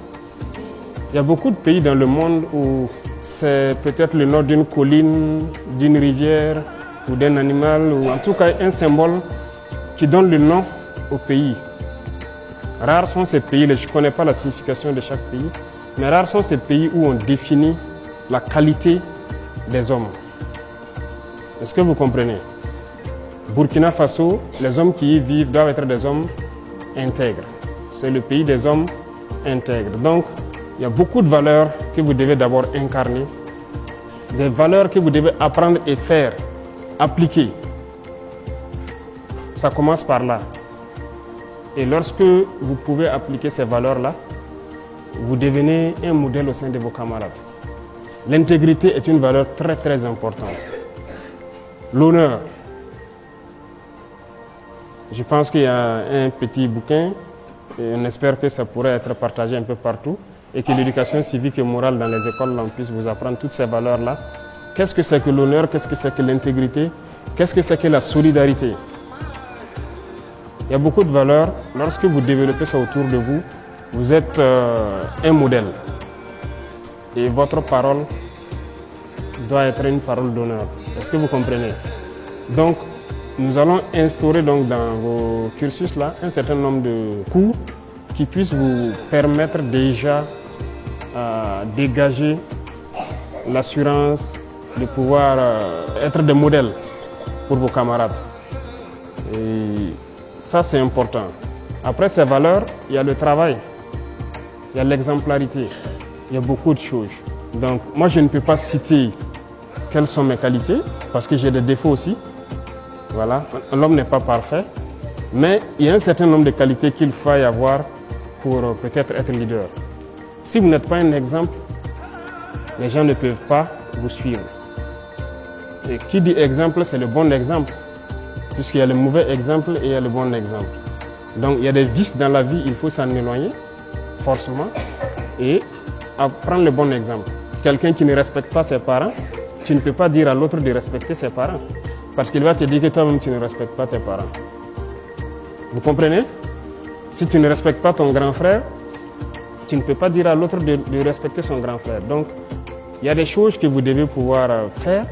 Il y a beaucoup de pays dans le monde où c'est peut-être le nom d'une colline, d'une rivière ou d'un animal, ou en tout cas un symbole qui donne le nom au pays. Rares sont ces pays, je ne connais pas la signification de chaque pays, mais rares sont ces pays où on définit la qualité des hommes. Est-ce que vous comprenez? Burkina Faso, les hommes qui y vivent doivent être des hommes intègres. C'est le pays des hommes intègres. Donc, il y a beaucoup de valeurs que vous devez d'abord incarner, des valeurs que vous devez apprendre et faire, appliquer. Ça commence par là. Et lorsque vous pouvez appliquer ces valeurs-là, vous devenez un modèle au sein de vos camarades. L'intégrité est une valeur très très importante. L'honneur. Je pense qu'il y a un petit bouquin et on espère que ça pourrait être partagé un peu partout et que l'éducation civique et morale dans les écoles puisse vous apprendre toutes ces valeurs-là. Qu'est-ce que c'est que l'honneur? Qu'est-ce que c'est que l'intégrité? Qu'est-ce que c'est que la solidarité? Il y a beaucoup de valeurs. Lorsque vous développez ça autour de vous, vous êtes un modèle. Et votre parole doit être une parole d'honneur. Est-ce que vous comprenez? Donc, nous allons instaurer donc dans vos cursus là un certain nombre de cours qui puissent vous permettre déjà de dégager l'assurance de pouvoir être des modèles pour vos camarades. Et ça, c'est important. Après ces valeurs, il y a le travail, il y a l'exemplarité, il y a beaucoup de choses. Donc, moi, je ne peux pas citer quelles sont mes qualités, parce que j'ai des défauts aussi. Voilà, l'homme n'est pas parfait, mais il y a un certain nombre de qualités qu'il faut avoir pour peut-être être leader. Si vous n'êtes pas un exemple, les gens ne peuvent pas vous suivre. Et qui dit exemple, c'est le bon exemple, puisqu'il y a le mauvais exemple et il y a le bon exemple. Donc il y a des vices dans la vie, il faut s'en éloigner, forcément, et prendre le bon exemple. Quelqu'un qui ne respecte pas ses parents, tu ne peux pas dire à l'autre de respecter ses parents. Parce qu'il va te dire que toi-même, tu ne respectes pas tes parents. Vous comprenez? Si tu ne respectes pas ton grand frère, tu ne peux pas dire à l'autre de respecter son grand frère. Donc, il y a des choses que vous devez pouvoir faire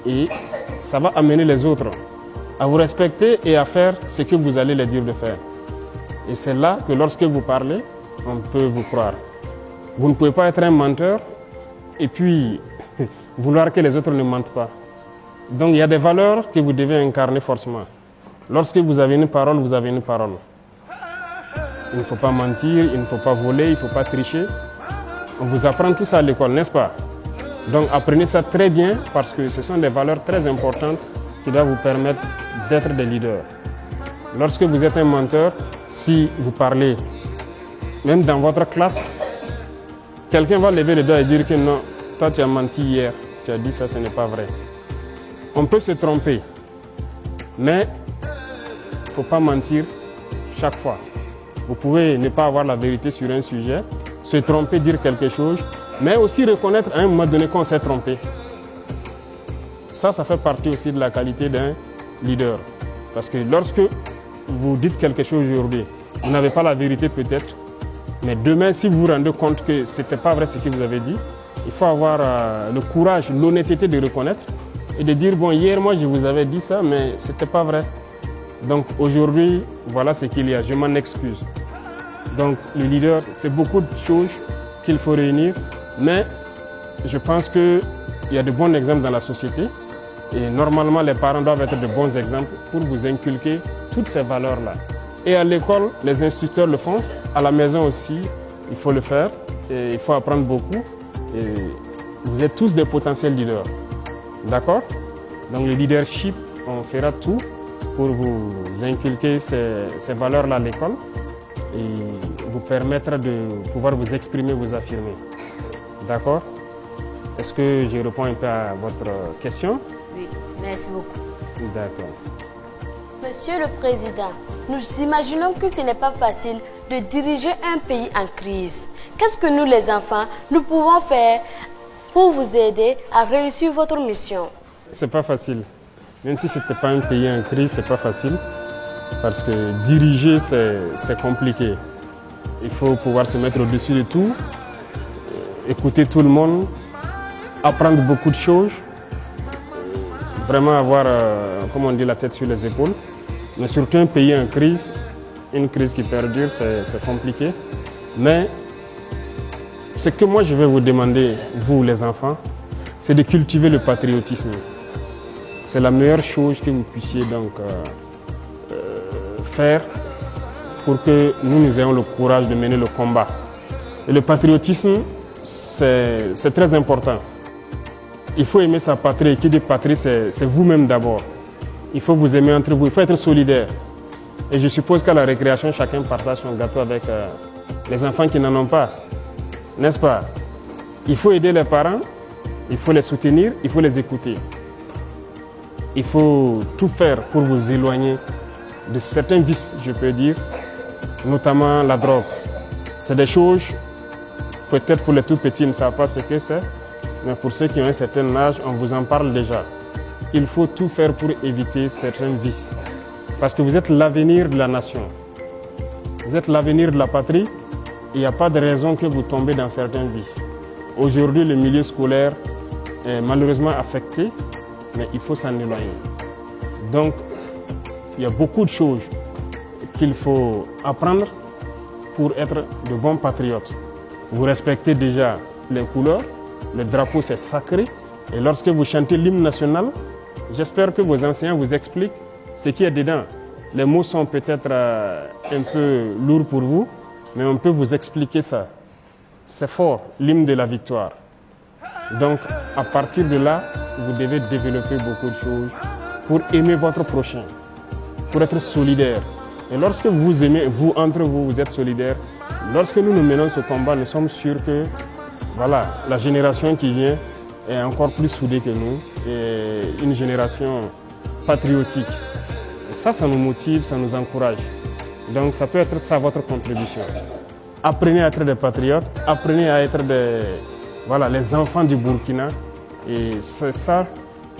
et ça va amener les autres à vous respecter et à faire ce que vous allez leur dire de faire. Et c'est là que lorsque vous parlez, on peut vous croire. Vous ne pouvez pas être un menteur et puis vouloir que les autres ne mentent pas. Donc il y a des valeurs que vous devez incarner forcément. Lorsque vous avez une parole, vous avez une parole. Il ne faut pas mentir, il ne faut pas voler, il ne faut pas tricher. On vous apprend tout ça à l'école, n'est-ce pas? Donc apprenez ça très bien parce que ce sont des valeurs très importantes qui doivent vous permettre d'être des leaders. Lorsque vous êtes un menteur, si vous parlez, même dans votre classe, quelqu'un va lever le doigt et dire que non, toi tu as menti hier, tu as dit ça, ce n'est pas vrai. On peut se tromper, mais il ne faut pas mentir chaque fois. Vous pouvez ne pas avoir la vérité sur un sujet, se tromper, dire quelque chose, mais aussi reconnaître à un moment donné qu'on s'est trompé. Ça fait partie aussi de la qualité d'un leader. Parce que lorsque vous dites quelque chose aujourd'hui, Vous n'avez pas la vérité peut-être, mais demain, si vous vous rendez compte que ce n'était pas vrai ce que vous avez dit, il faut avoir le courage, l'honnêteté de reconnaître et de dire, bon, hier, moi, je vous avais dit ça, mais ce n'était pas vrai. Donc aujourd'hui, voilà ce qu'il y a, je m'en excuse. Donc le leader, c'est beaucoup de choses qu'il faut réunir, mais je pense qu'il y a de bons exemples dans la société et normalement les parents doivent être de bons exemples pour vous inculquer toutes ces valeurs-là. Et à l'école, les instituteurs le font, à la maison aussi, il faut le faire et il faut apprendre beaucoup. Et vous êtes tous des potentiels leaders, d'accord? Donc le leadership, on fera tout pour vous inculquer ces valeurs-là à l'école et vous permettre de pouvoir vous exprimer, vous affirmer. D'accord? Est-ce que je réponds un peu à votre question? Oui, merci beaucoup. D'accord. Monsieur le Président, nous imaginons que ce n'est pas facile de diriger un pays en crise. Qu'est-ce que nous, les enfants, nous pouvons faire pour vous aider à réussir votre mission? C'est pas facile. Même si ce n'était pas un pays en crise, c'est pas facile. Parce que diriger, c'est compliqué. Il faut pouvoir se mettre au-dessus de tout, écouter tout le monde, apprendre beaucoup de choses, vraiment avoir, comme on dit, la tête sur les épaules. Mais surtout un pays en crise, une crise qui perdure, c'est compliqué. Mais ce que moi je vais vous demander, vous les enfants, c'est de cultiver le patriotisme. C'est la meilleure chose que vous puissiez donc faire pour que nous ayons le courage de mener le combat. Et le patriotisme, c'est très important. Il faut aimer sa patrie. Et qui dit patrie, c'est vous-même d'abord. Il faut vous aimer entre vous, il faut être solidaire. Et je suppose qu'à la récréation, chacun partage son gâteau avec les enfants qui n'en ont pas. N'est-ce pas? Il faut aider les parents, il faut les soutenir, il faut les écouter. Il faut tout faire pour vous éloigner de certains vices, je peux dire, notamment la drogue. C'est des choses, peut-être pour les tout petits, ils ne savent pas ce que c'est, mais pour ceux qui ont un certain âge, on vous en parle déjà. Il faut tout faire pour éviter certains vices. Parce que vous êtes l'avenir de la nation. Vous êtes l'avenir de la patrie. Il n'y a pas de raison que vous tombez dans certains vices. Aujourd'hui, le milieu scolaire est malheureusement affecté, mais il faut s'en éloigner. Donc, il y a beaucoup de choses qu'il faut apprendre pour être de bons patriotes. Vous respectez déjà les couleurs, le drapeau c'est sacré, et lorsque vous chantez l'hymne national, j'espère que vos enseignants vous expliquent ce qu'il y a dedans. Les mots sont peut-être un peu lourds pour vous, mais on peut vous expliquer ça. C'est fort, l'hymne de la victoire. Donc, à partir de là, vous devez développer beaucoup de choses pour aimer votre prochain, pour être solidaire. Et lorsque vous aimez, vous, entre vous, vous êtes solidaires, lorsque nous menons ce combat, nous sommes sûrs que voilà, la génération qui vient est encore plus soudée que nous, et une génération patriotique. Et ça nous motive, ça nous encourage. Donc ça peut être ça votre contribution. Apprenez à être des patriotes, apprenez à être les enfants du Burkina. Et c'est ça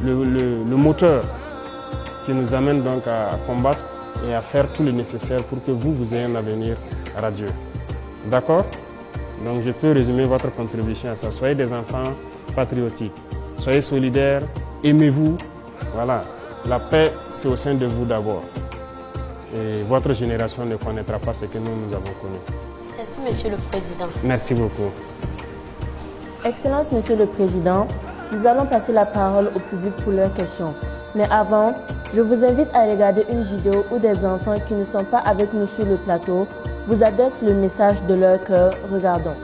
le moteur qui nous amène donc à combattre et à faire tout le nécessaire pour que vous ayez un avenir radieux. D'accord? Donc je peux résumer votre contribution à ça. Soyez des enfants patriotiques, soyez solidaires, aimez-vous. Voilà, la paix c'est au sein de vous d'abord. Et votre génération ne connaîtra pas ce que nous avons connu. Merci Monsieur le Président. Merci beaucoup. Excellence Monsieur le Président, nous allons passer la parole au public pour leurs questions. Mais avant, je vous invite à regarder une vidéo où des enfants qui ne sont pas avec nous sur le plateau vous adressent le message de leur cœur. Regardons.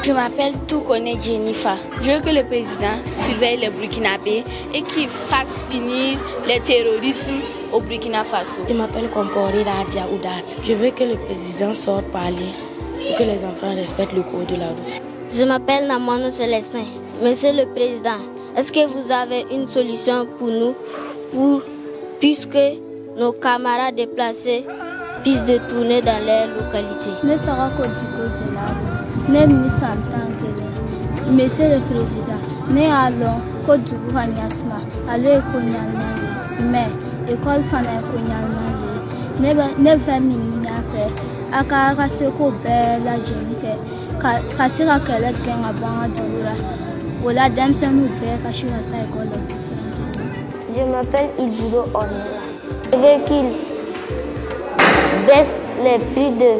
Je m'appelle Toukone Jennifer. Je veux que le président surveille les Burkinabés et qu'il fasse finir le terrorisme au Burkina Faso. Je m'appelle Kompori Radia Oudat. Je veux que le président sorte parler et que les enfants respectent le code de la route. Je m'appelle Namono Célestin. Monsieur le Président, est-ce que vous avez une solution pour nous puisque nos camarades déplacés puissent retourner dans leur localité. Monsieur le Président, nous allons Côte d'Ivoire, aller mais école Fana ne famille n'a fait aka seko bela jenike kasira kele kenga banga dura wala damsanu be kashira ta école. Je m'appelle Idjuro Ornella. Je veux qu'il baisse les prix de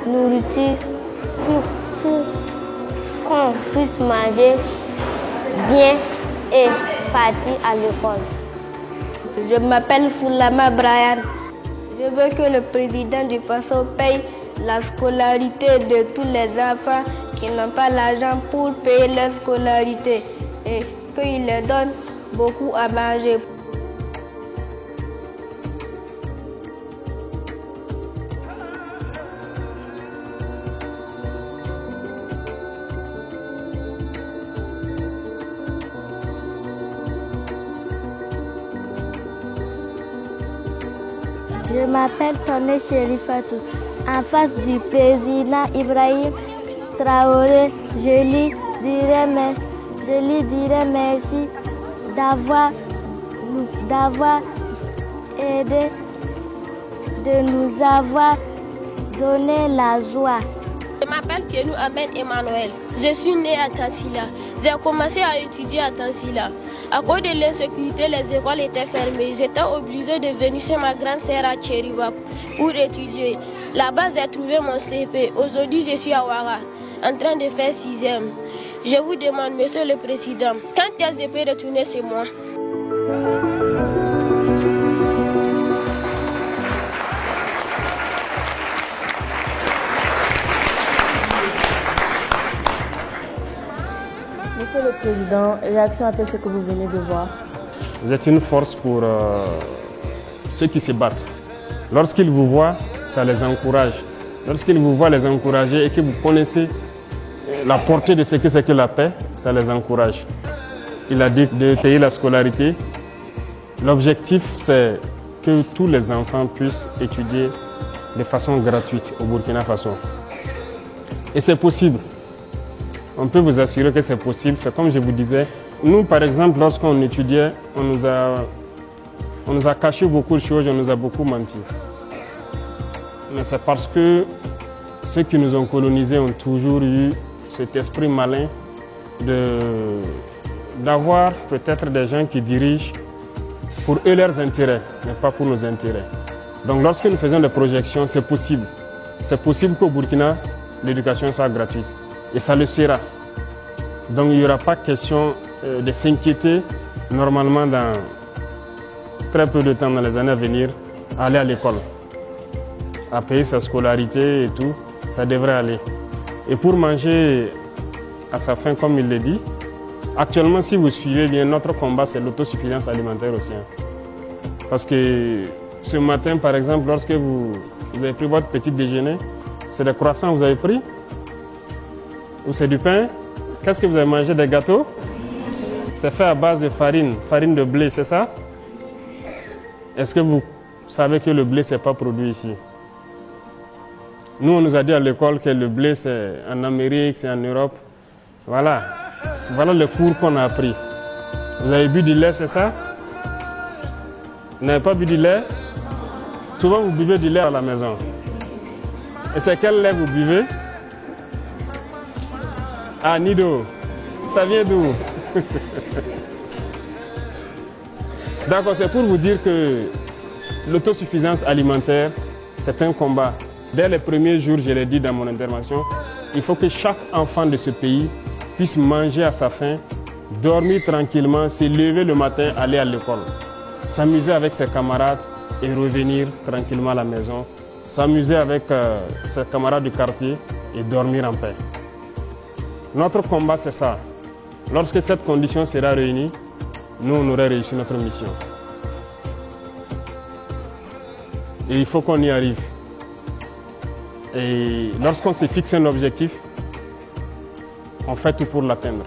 nourriture pour qu'on puisse manger bien et partir à l'école. Je m'appelle Soulama Brian. Je veux que le président du Faso paye la scolarité de tous les enfants qui n'ont pas l'argent pour payer leur scolarité et qu'il leur donne beaucoup à manger. Je m'appelle Toné Chérifatou. En face du président Ibrahim Traoré, je lui dirais merci d'avoir aidé, de nous avoir donné la joie. Je m'appelle Kenou Ahmed Emmanuel. Je suis né à Tansila. J'ai commencé à étudier à Tansila. À cause de l'insécurité, les écoles étaient fermées. J'étais obligée de venir chez ma grande sœur à Tchériba pour étudier. Là-bas, j'ai trouvé mon CP. Aujourd'hui, je suis à Ouara, en train de faire 6e. Je vous demande, Monsieur le Président, quand est-ce que je peux retourner chez moi? Monsieur le Président, réaction après ce que vous venez de voir. Vous êtes une force pour ceux qui se battent. Lorsqu'ils vous voient, ça les encourage. Lorsqu'ils vous voient les encourager et que vous connaissez la portée de ce que c'est que la paix, ça les encourage. Il a dit de payer la scolarité. L'objectif, c'est que tous les enfants puissent étudier de façon gratuite au Burkina Faso. Et c'est possible. On peut vous assurer que c'est possible. C'est comme je vous disais, nous par exemple, lorsqu'on étudiait, on nous a caché beaucoup de choses, on nous a beaucoup menti. Mais c'est parce que ceux qui nous ont colonisés ont toujours eu cet esprit malin d'avoir peut-être des gens qui dirigent pour eux leurs intérêts, mais pas pour nos intérêts. Donc lorsque nous faisons des projections, c'est possible. C'est possible qu'au Burkina, l'éducation soit gratuite. Et ça le sera. Donc il n'y aura pas question de s'inquiéter normalement dans très peu de temps, dans les années à venir, à aller à l'école. À payer sa scolarité et tout, ça devrait aller. Et pour manger à sa faim, comme il le dit, actuellement, si vous suivez bien, notre combat, c'est l'autosuffisance alimentaire aussi. Parce que ce matin, par exemple, lorsque vous avez pris votre petit déjeuner, c'est des croissants que vous avez pris? Ou c'est du pain? Qu'est-ce que vous avez mangé? Des gâteaux? C'est fait à base de farine de blé, c'est ça? Est-ce que vous savez que le blé, ce n'est pas produit ici? Nous, on nous a dit à l'école que le blé, c'est en Amérique, c'est en Europe. Voilà. Voilà le cours qu'on a appris. Vous avez bu du lait, c'est ça? Vous n'avez pas bu du lait? Souvent, vous buvez du lait à la maison. Et c'est quel lait vous buvez? Ah, Nido. Ça vient d'où? D'accord, c'est pour vous dire que l'autosuffisance alimentaire, c'est un combat. Dès les premiers jours, je l'ai dit dans mon intervention, il faut que chaque enfant de ce pays puisse manger à sa faim, dormir tranquillement, se lever le matin, aller à l'école, s'amuser avec ses camarades et revenir tranquillement à la maison, s'amuser avec ses camarades du quartier et dormir en paix. Notre combat, c'est ça. Lorsque cette condition sera réunie, nous, on aurait réussi notre mission. Et il faut qu'on y arrive. Et lorsqu'on se fixe un objectif, on fait tout pour l'atteindre.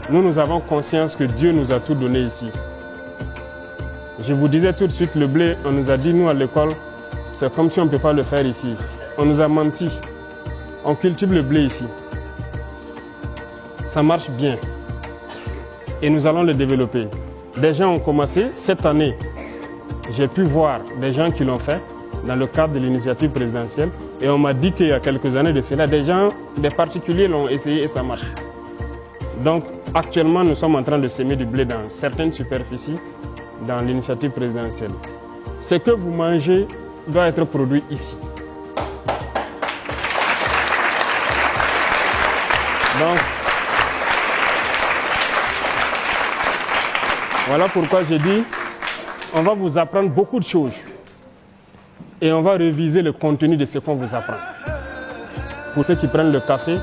Nous avons conscience que Dieu nous a tout donné ici. Je vous disais tout de suite, le blé, on nous a dit, nous à l'école, c'est comme si on ne peut pas le faire ici. On nous a menti. On cultive le blé ici. Ça marche bien. Et nous allons le développer. Des gens ont commencé. Cette année, j'ai pu voir des gens qui l'ont fait dans le cadre de l'initiative présidentielle. Et on m'a dit qu'il y a quelques années de cela, des particuliers l'ont essayé et ça marche. Donc actuellement, nous sommes en train de semer du blé dans certaines superficies dans l'initiative présidentielle. Ce que vous mangez doit être produit ici. Donc, voilà pourquoi j'ai dit, on va vous apprendre beaucoup de choses et on va réviser le contenu de ce qu'on vous apprend. Pour ceux qui prennent le café,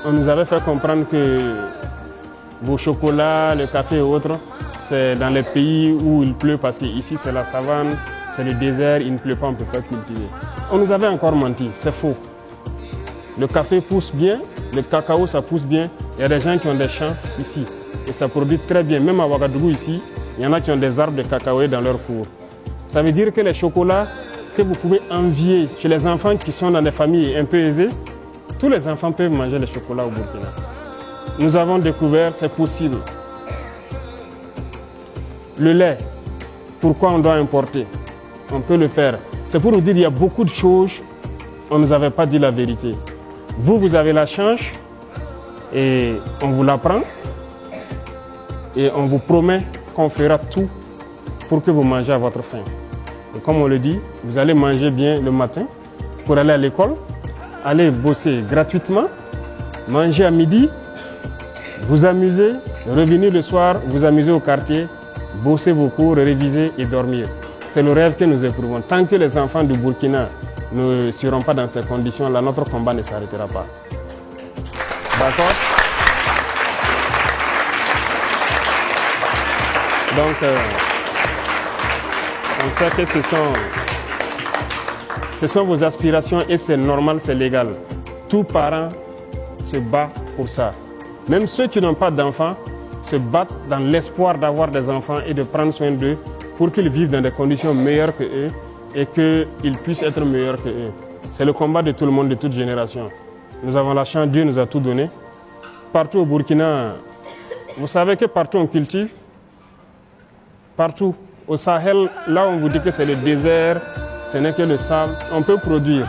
on nous avait fait comprendre que vos chocolats, le café et autres, c'est dans les pays où il pleut parce qu'ici c'est la savane, c'est le désert, il ne pleut pas, on ne peut pas cultiver. On nous avait encore menti, c'est faux. Le café pousse bien, le cacao ça pousse bien, il y a des gens qui ont des champs ici. Et ça produit très bien. Même à Ouagadougou ici, il y en a qui ont des arbres de cacao dans leur cours. Ça veut dire que les chocolats que vous pouvez envier chez les enfants qui sont dans des familles un peu aisées, tous les enfants peuvent manger les chocolats au Burkina. Nous avons découvert, c'est possible. Le lait, pourquoi on doit importer? On peut le faire. C'est pour vous dire qu'il y a beaucoup de choses, on ne nous avait pas dit la vérité. Vous, vous avez la chance et on vous l'apprend. Et on vous promet qu'on fera tout pour que vous mangez à votre faim. Et comme on le dit, vous allez manger bien le matin pour aller à l'école, aller bosser gratuitement, manger à midi, vous amuser, revenir le soir, vous amuser au quartier, bosser vos cours, réviser et dormir. C'est le rêve que nous éprouvons. Tant que les enfants du Burkina ne seront pas dans ces conditions-là, notre combat ne s'arrêtera pas. D'accord ? Donc, on sait que ce sont vos aspirations et c'est normal, c'est légal. Tout parent se bat pour ça. Même ceux qui n'ont pas d'enfants se battent dans l'espoir d'avoir des enfants et de prendre soin d'eux pour qu'ils vivent dans des conditions meilleures que eux et qu'ils puissent être meilleurs que eux. C'est le combat de tout le monde, de toute génération. Nous avons la chance, Dieu nous a tout donné. Partout au Burkina, vous savez que partout on cultive. Partout. Au Sahel, là on vous dit que c'est le désert, ce n'est que le sable, on peut produire.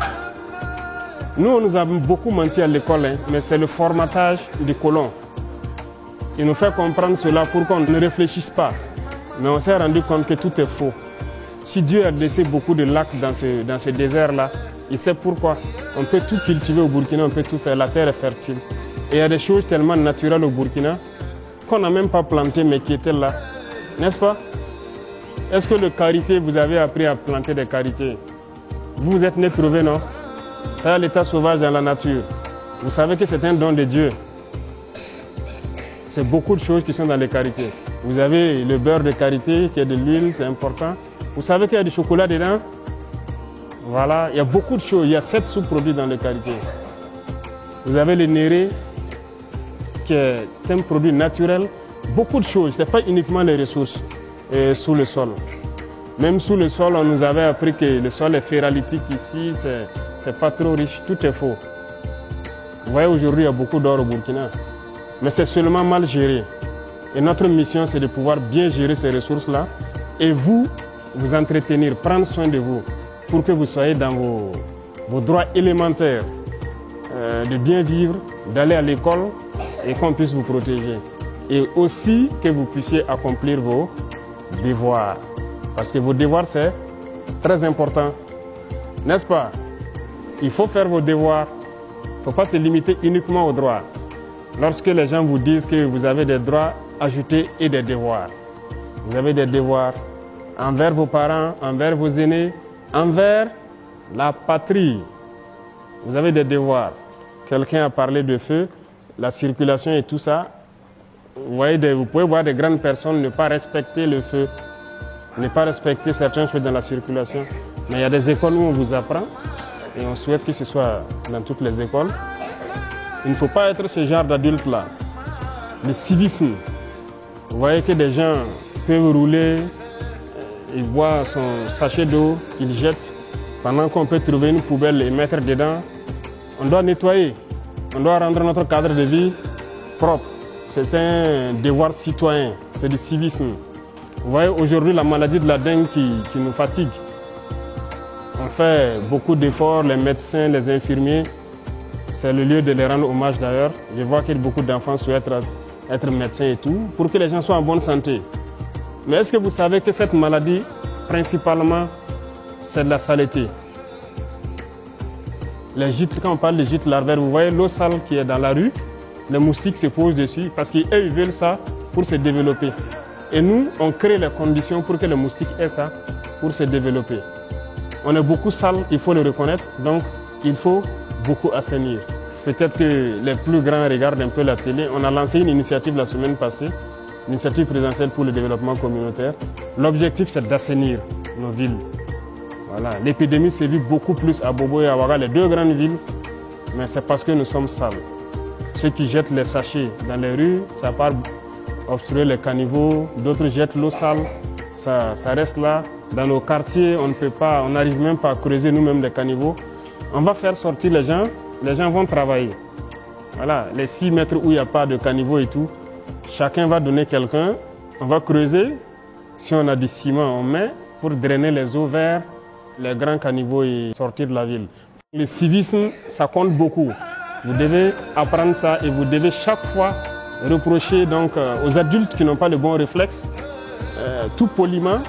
Nous, on nous a beaucoup menti à l'école, mais c'est le formatage du colon. Il nous fait comprendre cela pour qu'on ne réfléchisse pas. Mais on s'est rendu compte que tout est faux. Si Dieu a laissé beaucoup de lacs dans ce désert-là, il sait pourquoi. On peut tout cultiver au Burkina, on peut tout faire, la terre est fertile. Et il y a des choses tellement naturelles au Burkina qu'on n'a même pas planté mais qui étaient là. N'est-ce pas? Est-ce que le karité, vous avez appris à planter des karités? Vous vous êtes né trouvé, non? C'est l'état sauvage dans la nature. Vous savez que c'est un don de Dieu. C'est beaucoup de choses qui sont dans les karités. Vous avez le beurre de karité, qui est de l'huile, c'est important. Vous savez qu'il y a du chocolat dedans? Voilà, il y a beaucoup de choses. Il y a 7 sous-produits dans le karité. Vous avez le néré, qui est un produit naturel. Beaucoup de choses, ce n'est pas uniquement les ressources sous le sol. Même sous le sol, on nous avait appris que le sol est ferralitique ici, c'est pas trop riche, tout est faux. Vous voyez, aujourd'hui, il y a beaucoup d'or au Burkina, mais c'est seulement mal géré. Et notre mission, c'est de pouvoir bien gérer ces ressources-là et vous entretenir, prendre soin de vous pour que vous soyez dans vos droits élémentaires de bien vivre, d'aller à l'école et qu'on puisse vous protéger. Et aussi que vous puissiez accomplir vos devoirs. Parce que vos devoirs, c'est très important. N'est-ce pas? Il faut faire vos devoirs. Il ne faut pas se limiter uniquement aux droits. Lorsque les gens vous disent que vous avez des droits, ajoutez et des devoirs. Vous avez des devoirs envers vos parents, envers vos aînés, envers la patrie. Vous avez des devoirs. Quelqu'un a parlé de feu, la circulation et tout ça. Vous voyez, vous pouvez voir des grandes personnes ne pas respecter le feu, ne pas respecter certaines choses dans la circulation. Mais il y a des écoles où on vous apprend et on souhaite que ce soit dans toutes les écoles. Il ne faut pas être ce genre d'adulte-là. Le civisme. Vous voyez que des gens peuvent rouler il boit son sachet d'eau, il jette, pendant qu'on peut trouver une poubelle et mettre dedans. On doit nettoyer, on doit rendre notre cadre de vie propre. C'est un devoir citoyen, c'est du civisme. Vous voyez aujourd'hui la maladie de la dengue qui nous fatigue. On fait beaucoup d'efforts, les médecins, les infirmiers. C'est le lieu de les rendre hommage d'ailleurs. Je vois que beaucoup d'enfants souhaitent être médecins et tout, pour que les gens soient en bonne santé. Mais est-ce que vous savez que cette maladie, principalement, c'est de la saleté? Les gîtes, quand on parle de gîtes larvaires, vous voyez l'eau sale qui est dans la rue, les moustiques se posent dessus parce qu'eux, ils veulent ça pour se développer. Et nous, on crée les conditions pour que les moustiques aient ça pour se développer. On est beaucoup sale, il faut le reconnaître, donc il faut beaucoup assainir. Peut-être que les plus grands regardent un peu la télé. On a lancé une initiative la semaine passée, l'initiative présidentielle pour le développement communautaire. L'objectif, c'est d'assainir nos villes. Voilà. L'épidémie s'est vue beaucoup plus à Bobo et à Ouaga, les deux grandes villes, mais c'est parce que nous sommes sales. Ceux qui jettent les sachets dans les rues, ça part obstruer les caniveaux, d'autres jettent l'eau sale, ça reste là. Dans nos quartiers, on n'arrive même pas à creuser nous-mêmes les caniveaux. On va faire sortir les gens vont travailler. Voilà, les 6 mètres où il n'y a pas de caniveau et tout, chacun va donner quelqu'un, on va creuser. Si on a du ciment, on met pour drainer les eaux vers les grands caniveaux et sortir de la ville. Le civisme, ça compte beaucoup. Vous devez apprendre ça et vous devez chaque fois reprocher donc, aux adultes qui n'ont pas le bon réflexe, tout poliment,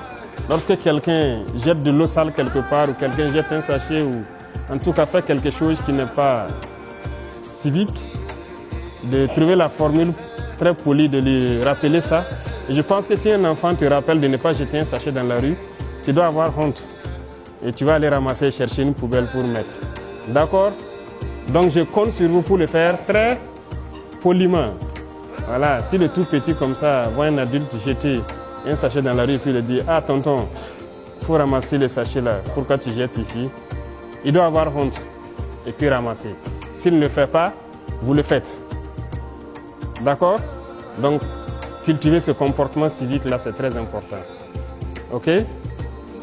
lorsque quelqu'un jette de l'eau sale quelque part ou quelqu'un jette un sachet ou en tout cas fait quelque chose qui n'est pas civique, de trouver la formule très polie de lui rappeler ça. Et je pense que si un enfant te rappelle de ne pas jeter un sachet dans la rue, tu dois avoir honte. Et tu vas aller ramasser et chercher une poubelle pour mettre. D'accord? Donc je compte sur vous pour le faire très poliment. Voilà, si le tout petit comme ça voit un adulte jeter un sachet dans la rue et puis il dit « Ah tonton, il faut ramasser le sachet là, pourquoi tu jettes ici ?» Il doit avoir honte et puis ramasser. S'il ne le fait pas, vous le faites. D'accord? Donc, cultiver ce comportement civique-là, c'est très important. OK?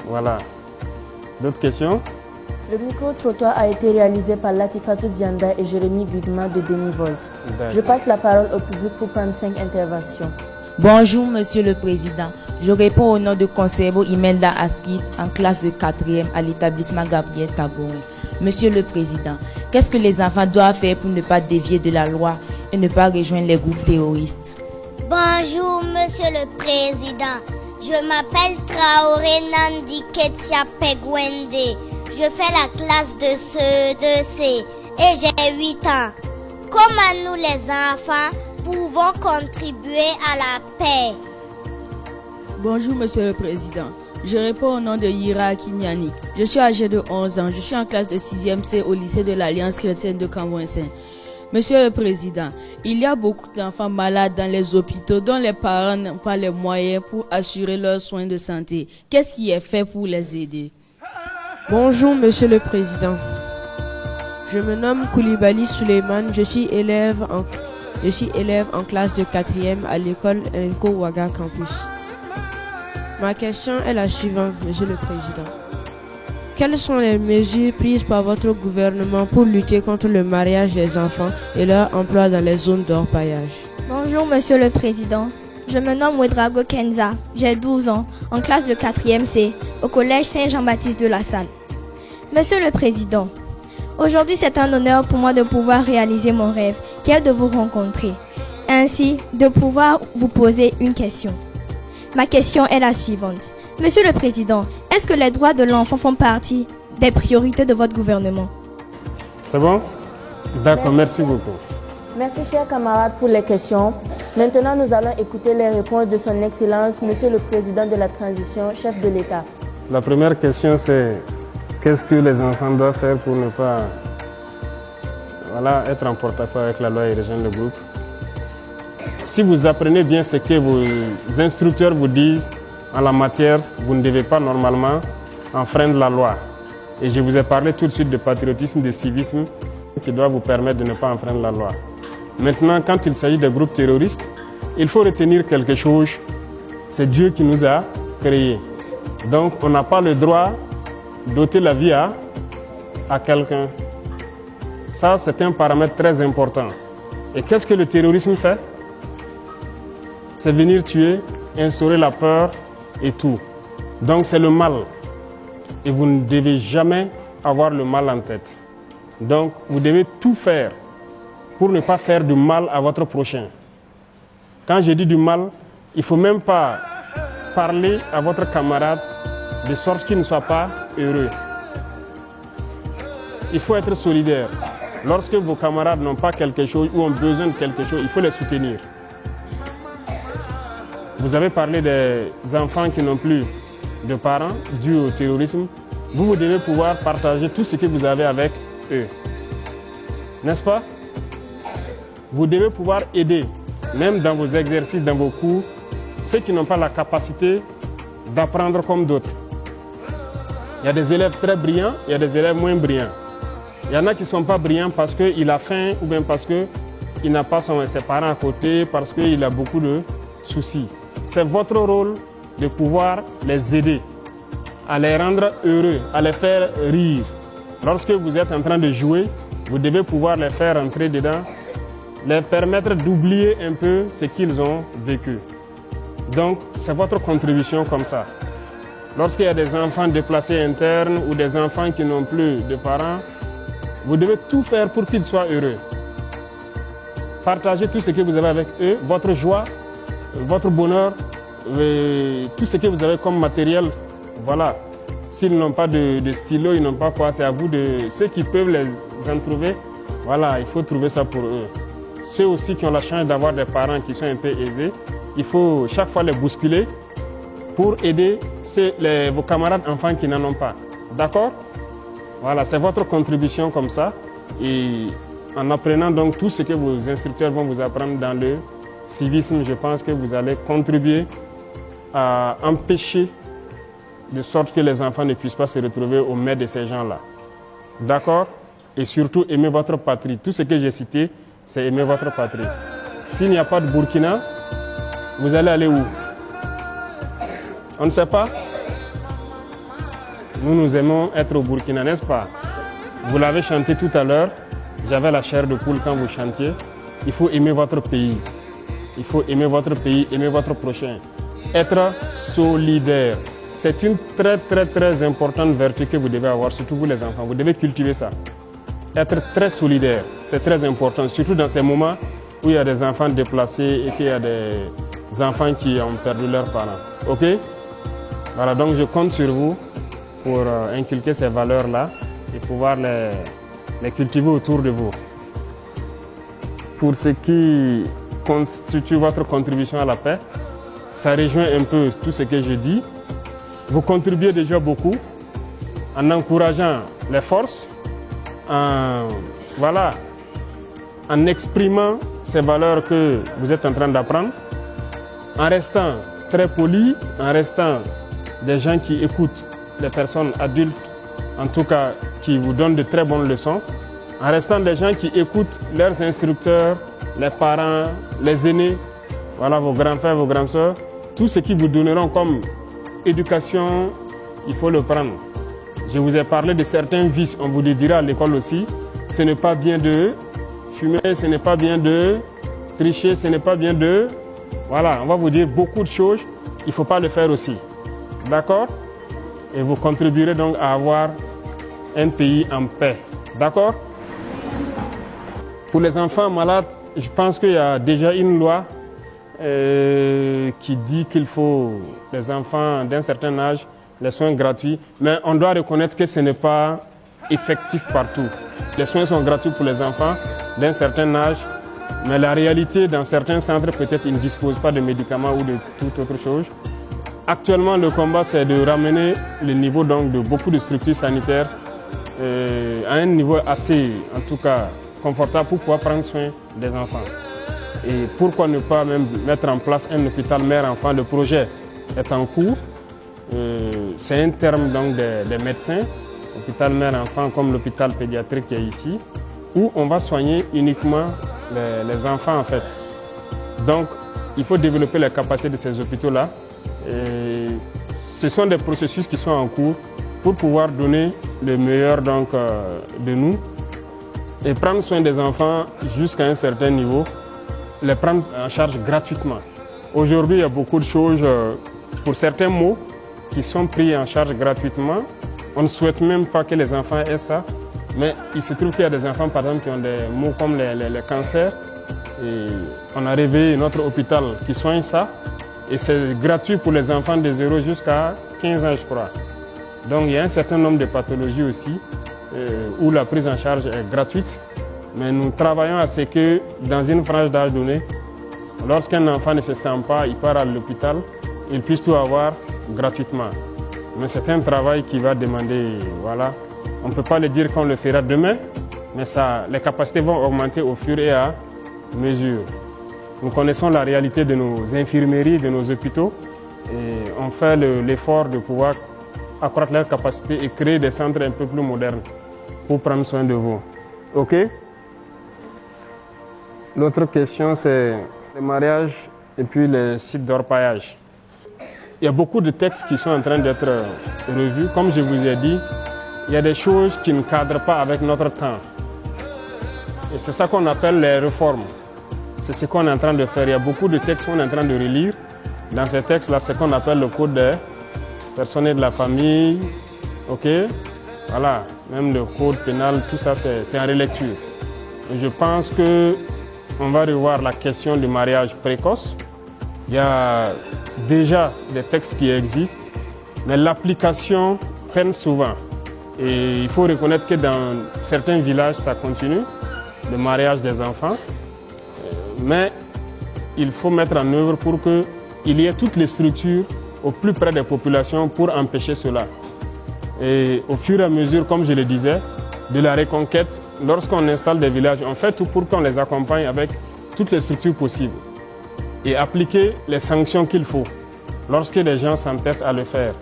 Voilà. D'autres questions? Le micro-trottoir a été réalisé par Latifatou Dianda et Jérémy Gudma de Deni Voice. Je passe la parole au public pour prendre 5 interventions. Bonjour Monsieur le Président, je réponds au nom de Conservo Imelda Astrid en classe de 4e à l'établissement Gabriel Kabourin. Monsieur le Président, qu'est-ce que les enfants doivent faire pour ne pas dévier de la loi et ne pas rejoindre les groupes terroristes? Bonjour Monsieur le Président, je m'appelle Traoré Nandi Ketia Pegwende. Je fais la classe de CE2C et j'ai 8 ans. Comment nous les enfants pouvons contribuer à la paix? Bonjour Monsieur le Président, je réponds au nom de Yira Akimianik. Je suis âgé de 11 ans, je suis en classe de 6e C au lycée de l'Alliance chrétienne de Camouin-Saint. Monsieur le Président, il y a beaucoup d'enfants malades dans les hôpitaux dont les parents n'ont pas les moyens pour assurer leurs soins de santé. Qu'est-ce qui est fait pour les aider? Bonjour Monsieur le Président, je me nomme Koulibaly Suleiman, je suis élève en classe de 4e à l'école Enko Ouaga Campus. Ma question est la suivante, Monsieur le Président. Quelles sont les mesures prises par votre gouvernement pour lutter contre le mariage des enfants et leur emploi dans les zones d'orpaillage? Bonjour Monsieur le Président, je me nomme Ouedrago Kenza, j'ai 12 ans, en classe de 4e C, au collège Saint-Jean-Baptiste de la Salle. Monsieur le Président, aujourd'hui c'est un honneur pour moi de pouvoir réaliser mon rêve, qui est de vous rencontrer, ainsi de pouvoir vous poser une question. Ma question est la suivante. Monsieur le Président, est-ce que les droits de l'enfant font partie des priorités de votre gouvernement? C'est bon? D'accord, merci beaucoup. Merci chers camarades pour les questions. Maintenant nous allons écouter les réponses de son Excellence, Monsieur le Président de la Transition, chef de l'État. La première question c'est qu'est-ce que les enfants doivent faire pour ne pas être en porte-à-faux avec la loi et rejoindre le groupe? Si vous apprenez bien ce que vos instructeurs vous disent en la matière, vous ne devez pas normalement enfreindre la loi. Et je vous ai parlé tout de suite de patriotisme, de civisme qui doit vous permettre de ne pas enfreindre la loi. Maintenant, quand il s'agit des groupes terroristes, il faut retenir quelque chose. C'est Dieu qui nous a créés. Donc on n'a pas le droit d'ôter la vie à quelqu'un. Ça, c'est un paramètre très important. Et qu'est-ce que le terrorisme fait? C'est venir tuer, instaurer la peur et tout. Donc c'est le mal. Et vous ne devez jamais avoir le mal en tête. Donc vous devez tout faire pour ne pas faire du mal à votre prochain. Quand je dis du mal, il ne faut même pas parler à votre camarade de sorte qu'il ne soit pas heureux. Il faut être solidaire. Lorsque vos camarades n'ont pas quelque chose ou ont besoin de quelque chose, il faut les soutenir. Vous avez parlé des enfants qui n'ont plus de parents dû au terrorisme. Vous devez pouvoir partager tout ce que vous avez avec eux. N'est-ce pas? Vous devez pouvoir aider, même dans vos exercices, dans vos cours, ceux qui n'ont pas la capacité d'apprendre comme d'autres. Il y a des élèves très brillants, il y a des élèves moins brillants. Il y en a qui ne sont pas brillants parce qu'il a faim ou bien parce qu'il n'a pas ses parents à côté, parce qu'il a beaucoup de soucis. C'est votre rôle de pouvoir les aider, à les rendre heureux, à les faire rire. Lorsque vous êtes en train de jouer, vous devez pouvoir les faire entrer dedans, les permettre d'oublier un peu ce qu'ils ont vécu. Donc, c'est votre contribution comme ça. Lorsqu'il y a des enfants déplacés internes ou des enfants qui n'ont plus de parents, vous devez tout faire pour qu'ils soient heureux. Partagez tout ce que vous avez avec eux, votre joie, votre bonheur, tout ce que vous avez comme matériel. Voilà. S'ils n'ont pas de stylo, ils n'ont pas quoi, c'est à vous de... Ceux qui peuvent les en trouver, voilà, il faut trouver ça pour eux. Ceux aussi qui ont la chance d'avoir des parents qui sont un peu aisés, il faut chaque fois les bousculer pour aider vos camarades enfants qui n'en ont pas. D'accord? Voilà, c'est votre contribution comme ça. Et en apprenant donc tout ce que vos instructeurs vont vous apprendre dans le civisme, je pense que vous allez contribuer à empêcher de sorte que les enfants ne puissent pas se retrouver au maître de ces gens-là. D'accord? Et surtout, aimer votre patrie. Tout ce que j'ai cité, c'est aimer votre patrie. S'il n'y a pas de Burkina, vous allez aller où? On ne sait pas. Nous aimons être au Burkina, n'est-ce pas? Vous l'avez chanté tout à l'heure. J'avais la chair de poule quand vous chantiez. Il faut aimer votre pays. Il faut aimer votre pays, aimer votre prochain. Être solidaire. C'est une très, très, très importante vertu que vous devez avoir, surtout vous les enfants. Vous devez cultiver ça. Être très solidaire, c'est très important, surtout dans ces moments où il y a des enfants déplacés et qu'il y a des enfants qui ont perdu leurs parents. OK? Voilà, donc je compte sur vous pour inculquer ces valeurs-là et pouvoir les cultiver autour de vous. Pour ce qui constitue votre contribution à la paix, ça rejoint un peu tout ce que je dis. Vous contribuez déjà beaucoup en encourageant les forces, en exprimant ces valeurs que vous êtes en train d'apprendre, en restant très poli, en restant des gens qui écoutent les personnes adultes, en tout cas qui vous donnent de très bonnes leçons, en restant des gens qui écoutent leurs instructeurs, les parents, les aînés, voilà, vos grands frères, vos grandes sœurs, tout ce qu'ils vous donneront comme éducation, il faut le prendre. Je vous ai parlé de certains vices, on vous le dira à l'école aussi. Ce n'est pas bien de fumer, ce n'est pas bien de tricher, ce n'est pas bien de... Voilà, on va vous dire beaucoup de choses, il ne faut pas le faire aussi. D'accord? Et vous contribuerez donc à avoir un pays en paix. D'accord? Pour les enfants malades, je pense qu'il y a déjà une loi qui dit qu'il faut, les enfants d'un certain âge, les soins gratuits, mais on doit reconnaître que ce n'est pas effectif partout. Les soins sont gratuits pour les enfants d'un certain âge, mais la réalité, dans certains centres, peut-être ils ne disposent pas de médicaments ou de toute autre chose. Actuellement, le combat, c'est de ramener le niveau donc, de beaucoup de structures sanitaires à un niveau assez, en tout cas, confortable pour pouvoir prendre soin des enfants. Et pourquoi ne pas même mettre en place un hôpital mère-enfant? Le projet est en cours. C'est un terme donc des médecins, hôpital mère-enfant comme l'hôpital pédiatrique qui est ici, où on va soigner uniquement les enfants en fait. Donc il faut développer la capacité de ces hôpitaux-là. ce sont des processus qui sont en cours pour pouvoir donner le meilleur donc, de nous et prendre soin des enfants jusqu'à un certain niveau, les prendre en charge gratuitement. Aujourd'hui, il y a beaucoup de choses pour certains mots qui sont pris en charge gratuitement. On ne souhaite même pas que les enfants aient ça, mais il se trouve qu'il y a des enfants, par exemple, qui ont des maux comme les cancers. Et on a réveillé notre hôpital qui soigne ça. Et c'est gratuit pour les enfants de 0 jusqu'à 15 ans, je crois. Donc il y a un certain nombre de pathologies aussi où la prise en charge est gratuite. Mais nous travaillons à ce que dans une frange d'âge donnée, lorsqu'un enfant ne se sent pas, il part à l'hôpital, il puisse tout avoir gratuitement. Mais c'est un travail qui va demander, voilà, on ne peut pas le dire qu'on le fera demain, mais ça, les capacités vont augmenter au fur et à mesure. Nous connaissons la réalité de nos infirmeries, de nos hôpitaux, et on fait l'effort de pouvoir accroître leurs capacités et créer des centres un peu plus modernes pour prendre soin de vous. OK? L'autre question, c'est le mariage et puis les sites d'orpaillage. Il y a beaucoup de textes qui sont en train d'être revus. Comme je vous ai dit, il y a des choses qui ne cadrent pas avec notre temps. Et c'est ça qu'on appelle les réformes. C'est ce qu'on est en train de faire. Il y a beaucoup de textes qu'on est en train de relire. Dans ces textes-là, c'est ce qu'on appelle le code des personnes et de la famille. OK? Voilà, même le code pénal, tout ça, c'est en relecture. Et je pense qu'on va revoir la question du mariage précoce. Il y a déjà des textes qui existent, mais l'application peine souvent. Et il faut reconnaître que dans certains villages, ça continue, le mariage des enfants. Mais il faut mettre en œuvre pour qu'il y ait toutes les structures au plus près des populations pour empêcher cela. Et au fur et à mesure, comme je le disais, de la reconquête, lorsqu'on installe des villages, on fait tout pour qu'on les accompagne avec toutes les structures possibles et appliquer les sanctions qu'il faut lorsque les gens s'entêtent à le faire.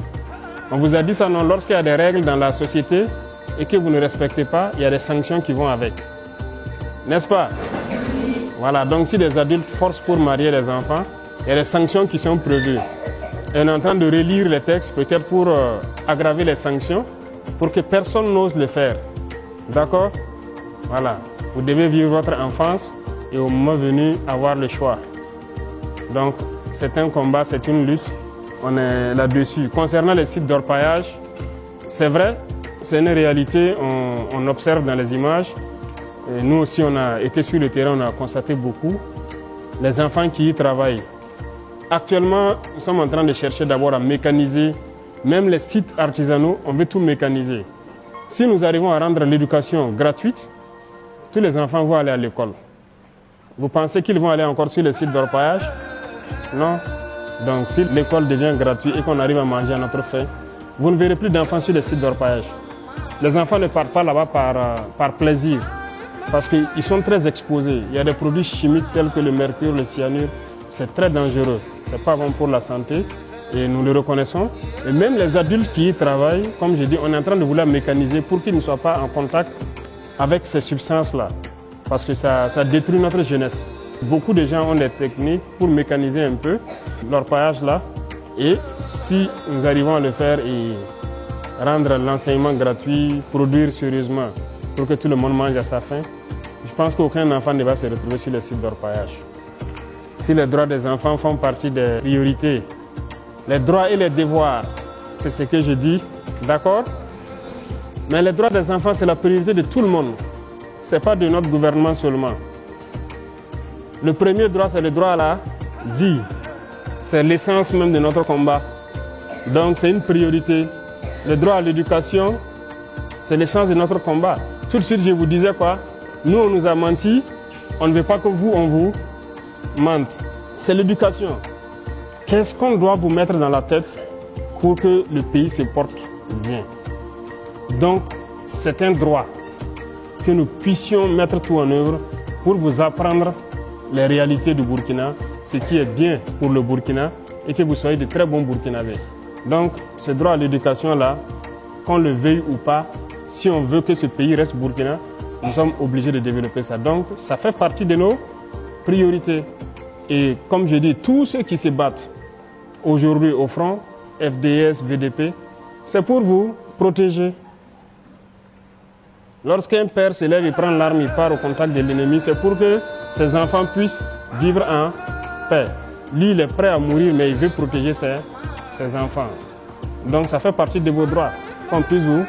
On vous a dit ça, non? Lorsqu'il y a des règles dans la société et que vous ne respectez pas, il y a des sanctions qui vont avec. N'est-ce pas? Voilà, donc si les adultes forcent pour marier les enfants, il y a des sanctions qui sont prévues. Et on est en train de relire les textes, peut-être pour aggraver les sanctions, pour que personne n'ose le faire. D'accord? Voilà, vous devez vivre votre enfance et au moment venu, avoir le choix. Donc, c'est un combat, c'est une lutte. On est là-dessus. Concernant les sites d'orpaillage, c'est vrai, c'est une réalité, on observe dans les images. Et nous aussi, on a été sur le terrain, on a constaté beaucoup. Les enfants qui y travaillent. Actuellement, nous sommes en train de chercher d'abord à mécaniser. Même les sites artisanaux, on veut tout mécaniser. Si nous arrivons à rendre l'éducation gratuite, tous les enfants vont aller à l'école. Vous pensez qu'ils vont aller encore sur les sites d'orpaillage? Non. Donc si l'école devient gratuite et qu'on arrive à manger à notre faim, vous ne verrez plus d'enfants sur les sites d'orpaillage. Les enfants ne partent pas là-bas par plaisir, parce qu'ils sont très exposés. Il y a des produits chimiques tels que le mercure, le cyanure. C'est très dangereux. Ce n'est pas bon pour la santé et nous le reconnaissons. Et même les adultes qui y travaillent, comme je dis, on est en train de vouloir mécaniser pour qu'ils ne soient pas en contact avec ces substances-là, parce que ça détruit notre jeunesse. Beaucoup de gens ont des techniques pour mécaniser un peu l'orpaillage là. Et si nous arrivons à le faire et rendre l'enseignement gratuit, produire sérieusement pour que tout le monde mange à sa faim, je pense qu'aucun enfant ne va se retrouver sur les sites d'orpaillage. Si les droits des enfants font partie des priorités, les droits et les devoirs, c'est ce que je dis, d'accord? Mais les droits des enfants, c'est la priorité de tout le monde. Ce n'est pas de notre gouvernement seulement. Le premier droit, c'est le droit à la vie. C'est l'essence même de notre combat. Donc c'est une priorité. Le droit à l'éducation, c'est l'essence de notre combat. Tout de suite, je vous disais quoi? Nous, on nous a menti. On ne veut pas que vous, on vous mente. C'est l'éducation. Qu'est-ce qu'on doit vous mettre dans la tête pour que le pays se porte bien? Donc, c'est un droit que nous puissions mettre tout en œuvre pour vous apprendre les réalités du Burkina, ce qui est bien pour le Burkina et que vous soyez de très bons Burkinabés. Donc, ce droit à l'éducation-là, qu'on le veuille ou pas, si on veut que ce pays reste Burkina, nous sommes obligés de développer ça. Donc, ça fait partie de nos priorités. Et comme je dis, tous ceux qui se battent aujourd'hui au front FDS, VDP, c'est pour vous protéger. Lorsqu'un père se lève et prend l'arme, il part au contact de l'ennemi, c'est pour que ses enfants puissent vivre en paix. Lui, il est prêt à mourir, mais il veut protéger ses enfants. Donc ça fait partie de vos droits, qu'on puisse vous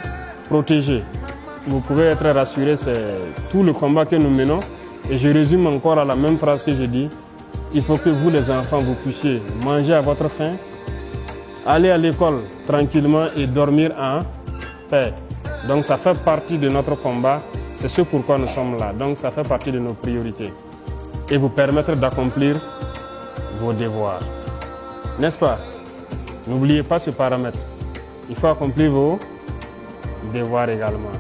protéger. Vous pouvez être rassurés, c'est tout le combat que nous menons. Et je résume encore à la même phrase que j'ai dit. Il faut que vous, les enfants, vous puissiez manger à votre faim, aller à l'école tranquillement et dormir en paix. Donc ça fait partie de notre combat, c'est ce pourquoi nous sommes là. Donc ça fait partie de nos priorités et vous permettre d'accomplir vos devoirs. N'est-ce pas? N'oubliez pas ce paramètre. Il faut accomplir vos devoirs également.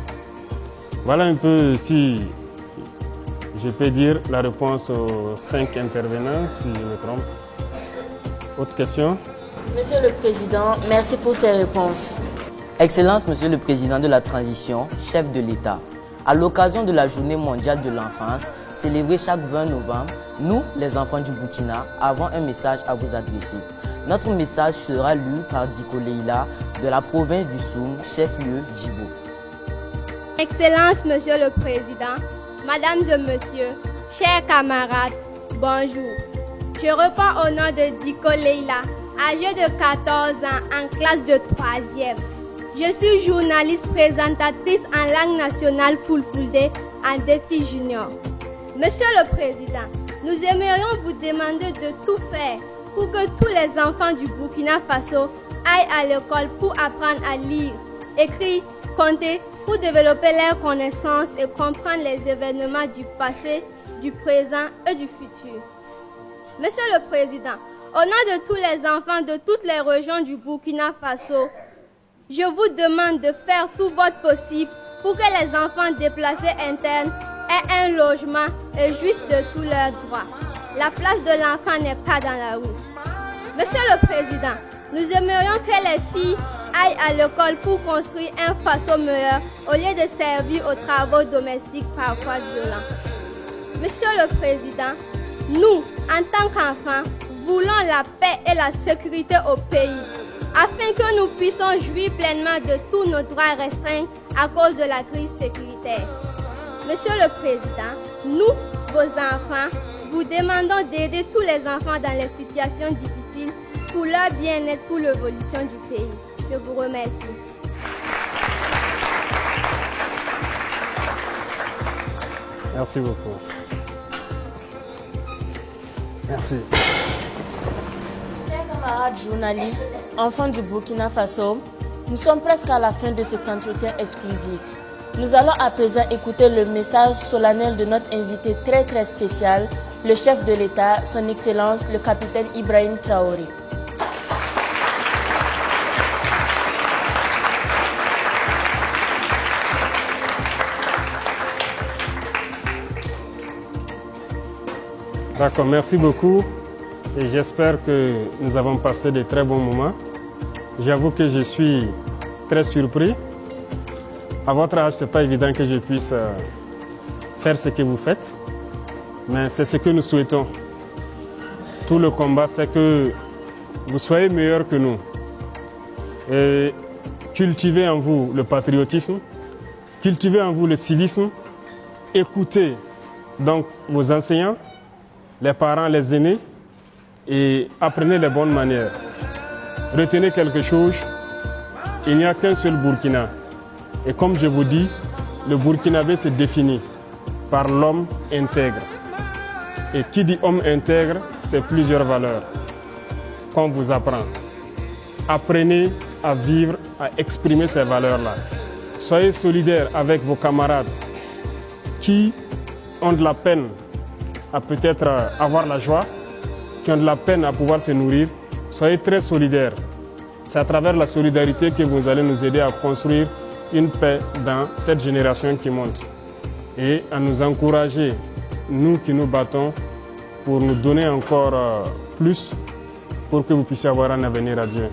Voilà un peu, si je peux dire, la réponse aux 5 intervenants, si je me trompe. Autre question? Monsieur le Président, merci pour ces réponses. Excellence, Monsieur le Président de la Transition, chef de l'État. À l'occasion de la Journée mondiale de l'enfance, célébrée chaque 20 novembre, nous, les enfants du Burkina, avons un message à vous adresser. Notre message sera lu par Diko Leila de la province du Soum, chef-lieu Djibo. Excellence, Monsieur le Président, Mesdames et Messieurs, chers camarades, bonjour. Je reprends au nom de Diko Leila, âgée de 14 ans, en classe de 3e. Je suis journaliste présentatrice en langue nationale Fulfulde en défi junior. Monsieur le Président, nous aimerions vous demander de tout faire pour que tous les enfants du Burkina Faso aillent à l'école pour apprendre à lire, écrire, compter, pour développer leurs connaissances et comprendre les événements du passé, du présent et du futur. Monsieur le Président, au nom de tous les enfants de toutes les régions du Burkina Faso, je vous demande de faire tout votre possible pour que les enfants déplacés internes aient un logement et jouissent de tous leurs droits. La place de l'enfant n'est pas dans la rue. Monsieur le Président, nous aimerions que les filles aillent à l'école pour construire un Faso meilleur au lieu de servir aux travaux domestiques parfois violents. Monsieur le Président, nous, en tant qu'enfants, voulons la paix et la sécurité au pays, afin que nous puissions jouir pleinement de tous nos droits restreints à cause de la crise sécuritaire. Monsieur le Président, nous, vos enfants, vous demandons d'aider tous les enfants dans les situations difficiles pour leur bien-être, pour l'évolution du pays. Je vous remercie. Merci beaucoup. Merci. Chers camarades journalistes, enfants du Burkina Faso, nous sommes presque à la fin de cet entretien exclusif. Nous allons à présent écouter le message solennel de notre invité très spécial, le chef de l'État, son Excellence, le capitaine Ibrahim Traoré. D'accord, merci beaucoup et j'espère que nous avons passé de très bons moments. J'avoue que je suis très surpris. À votre âge, ce n'est pas évident que je puisse faire ce que vous faites, mais c'est ce que nous souhaitons. Tout le combat, c'est que vous soyez meilleurs que nous. Et cultivez en vous le patriotisme, cultivez en vous le civisme, écoutez donc vos enseignants, les parents, les aînés, et apprenez les bonnes manières. Retenez quelque chose, il n'y a qu'un seul Burkina. Et comme je vous dis, le Burkinabé se définit par l'homme intègre. Et qui dit homme intègre, c'est plusieurs valeurs qu'on vous apprend. Apprenez à vivre, à exprimer ces valeurs-là. Soyez solidaires avec vos camarades qui ont de la peine à peut-être avoir la joie, qui ont de la peine à pouvoir se nourrir. Soyez très solidaires. C'est à travers la solidarité que vous allez nous aider à construire une paix dans cette génération qui monte. Et à nous encourager, nous qui nous battons, pour nous donner encore plus pour que vous puissiez avoir un avenir à Dieu.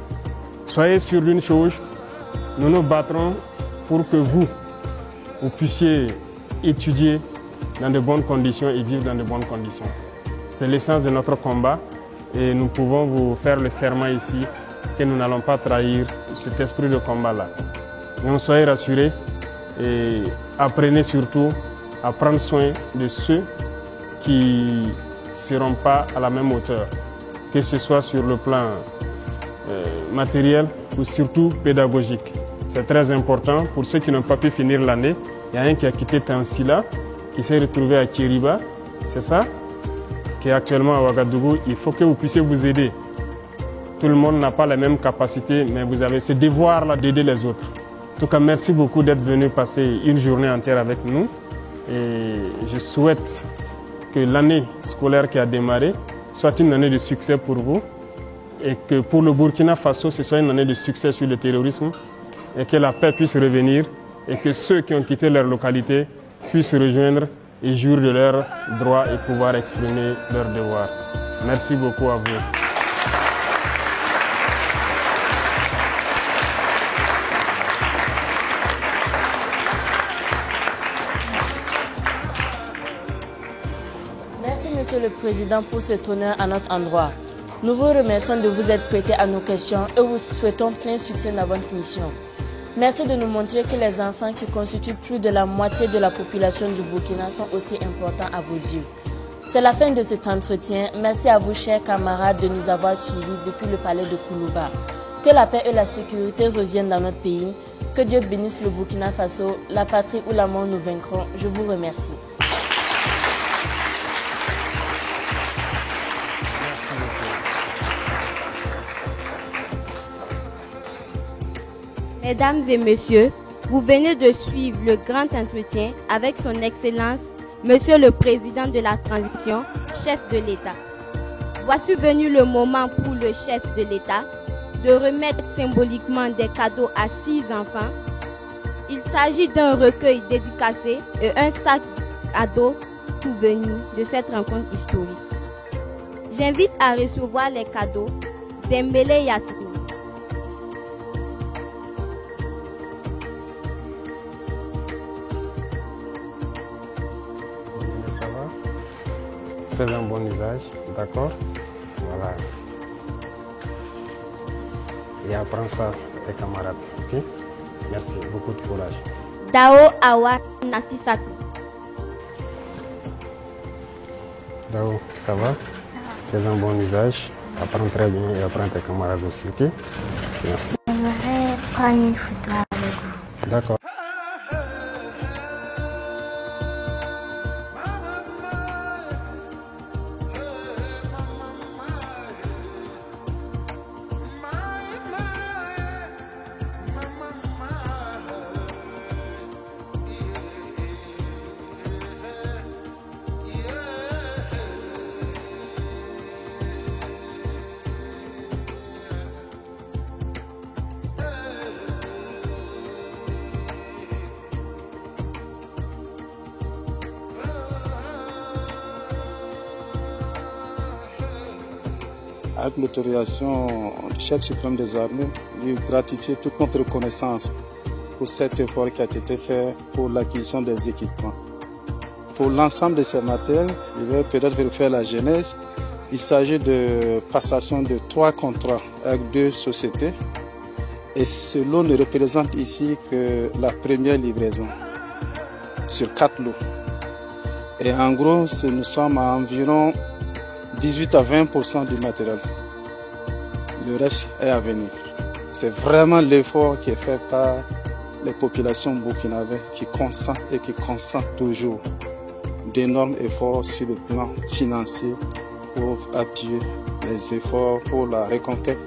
Soyez sûrs d'une chose, nous nous battrons pour que vous puissiez étudier dans de bonnes conditions et vivre dans de bonnes conditions. C'est l'essence de notre combat et nous pouvons vous faire le serment ici que nous n'allons pas trahir cet esprit de combat-là. Donc soyez rassurés et apprenez surtout à prendre soin de ceux qui ne seront pas à la même hauteur, que ce soit sur le plan matériel ou surtout pédagogique. C'est très important pour ceux qui n'ont pas pu finir l'année. Il y a un qui a quitté Tansila, qui s'est retrouvé à Kiriba, c'est ça, qui est actuellement à Ouagadougou. Il faut que vous puissiez vous aider. Tout le monde n'a pas la même capacité, mais vous avez ce devoir-là d'aider les autres. En tout cas, merci beaucoup d'être venu passer une journée entière avec nous. Et je souhaite que l'année scolaire qui a démarré soit une année de succès pour vous et que pour le Burkina Faso, ce soit une année de succès sur le terrorisme et que la paix puisse revenir et que ceux qui ont quitté leur localité puissent se rejoindre et jouir de leurs droits et pouvoir exprimer leurs devoirs. Merci beaucoup à vous. Merci Monsieur le Président pour cet honneur à notre endroit. Nous vous remercions de vous être prêté à nos questions et vous souhaitons plein succès dans votre mission. Merci de nous montrer que les enfants qui constituent plus de la moitié de la population du Burkina sont aussi importants à vos yeux. C'est la fin de cet entretien. Merci à vous, chers camarades, de nous avoir suivis depuis le palais de Koulouba. Que la paix et la sécurité reviennent dans notre pays. Que Dieu bénisse le Burkina Faso, la patrie où la mort nous vaincront. Je vous remercie. Mesdames et messieurs, vous venez de suivre le grand entretien avec son Excellence, Monsieur le Président de la Transition, chef de l'État. Voici venu le moment pour le chef de l'État de remettre symboliquement des cadeaux à 6 enfants. Il s'agit d'un recueil dédicacé et un sac à dos souvenir de cette rencontre historique. J'invite à recevoir les cadeaux Dembélé Yassine. Fais un bon usage, d'accord? Voilà. Et apprends ça à tes camarades, ok? Merci, beaucoup de courage. Dao Awa Nafisatou. Dao, ça va? Fais un bon usage, apprends très bien et apprends tes camarades aussi, ok? Merci. J'aimerais prendre une photo avec vous. D'accord. Avec l'autorisation du chef suprême des armées, lui gratifier toute notre reconnaissance pour cet effort qui a été fait pour l'acquisition des équipements. Pour l'ensemble de ces matériels, je vais peut-être refaire la genèse. Il s'agit de passation de 3 contrats avec 2 sociétés et ce lot ne représente ici que la première livraison sur 4 lots. Et en gros, nous sommes à environ 18 à 20% du matériel. Le reste est à venir. C'est vraiment l'effort qui est fait par les populations burkinabées qui consentent et qui consentent toujours d'énormes efforts sur le plan financier pour appuyer les efforts pour la reconquête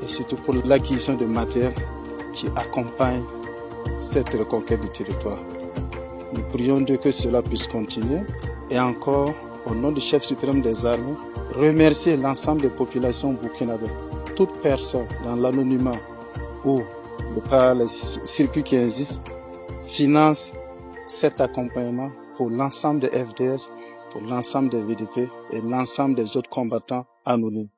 et surtout pour l'acquisition de matériel qui accompagne cette reconquête du territoire. Nous prions Dieu que cela puisse continuer et encore, au nom du chef suprême des armées, remercier l'ensemble des populations burkinabées. Toute personne dans l'anonymat ou par les circuits qui existent finance cet accompagnement pour l'ensemble des FDS, pour l'ensemble des VDP et l'ensemble des autres combattants anonymes.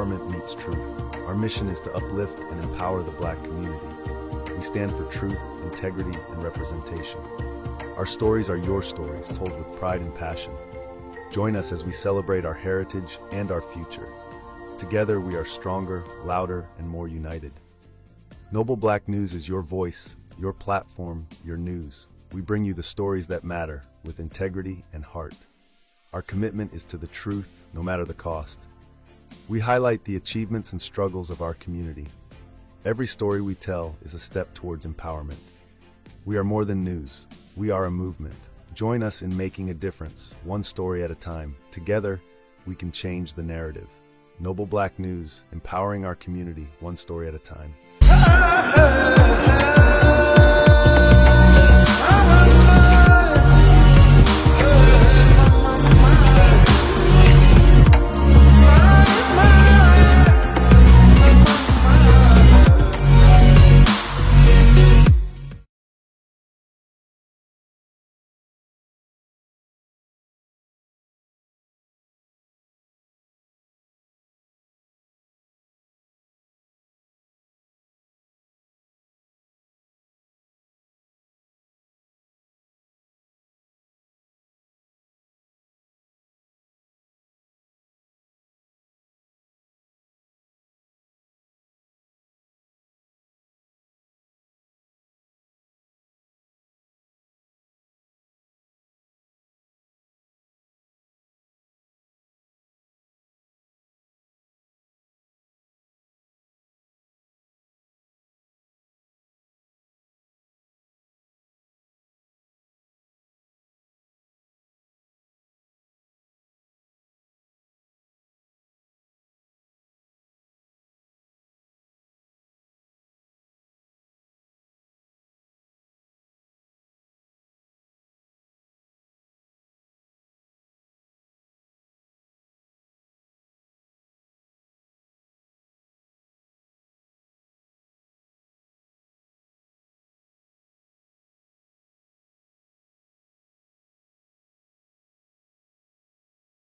empowerment meets truth. Our mission is to uplift and empower the Black community. We stand for truth, integrity, and representation. Our stories are your stories, told with pride and passion. Join us as we celebrate our heritage and our future. Together, we are stronger, louder, and more united. Noble Black News is your voice, your platform, your news. We bring you the stories that matter, with integrity and heart. Our commitment is to the truth, no matter the cost. We highlight the achievements and struggles of our community. Every story we tell is a step towards empowerment. We are more than news. We are a movement. Join us in making a difference, one story at a time. Together, we can change the narrative. Noble Black News, empowering our community, one story at a time.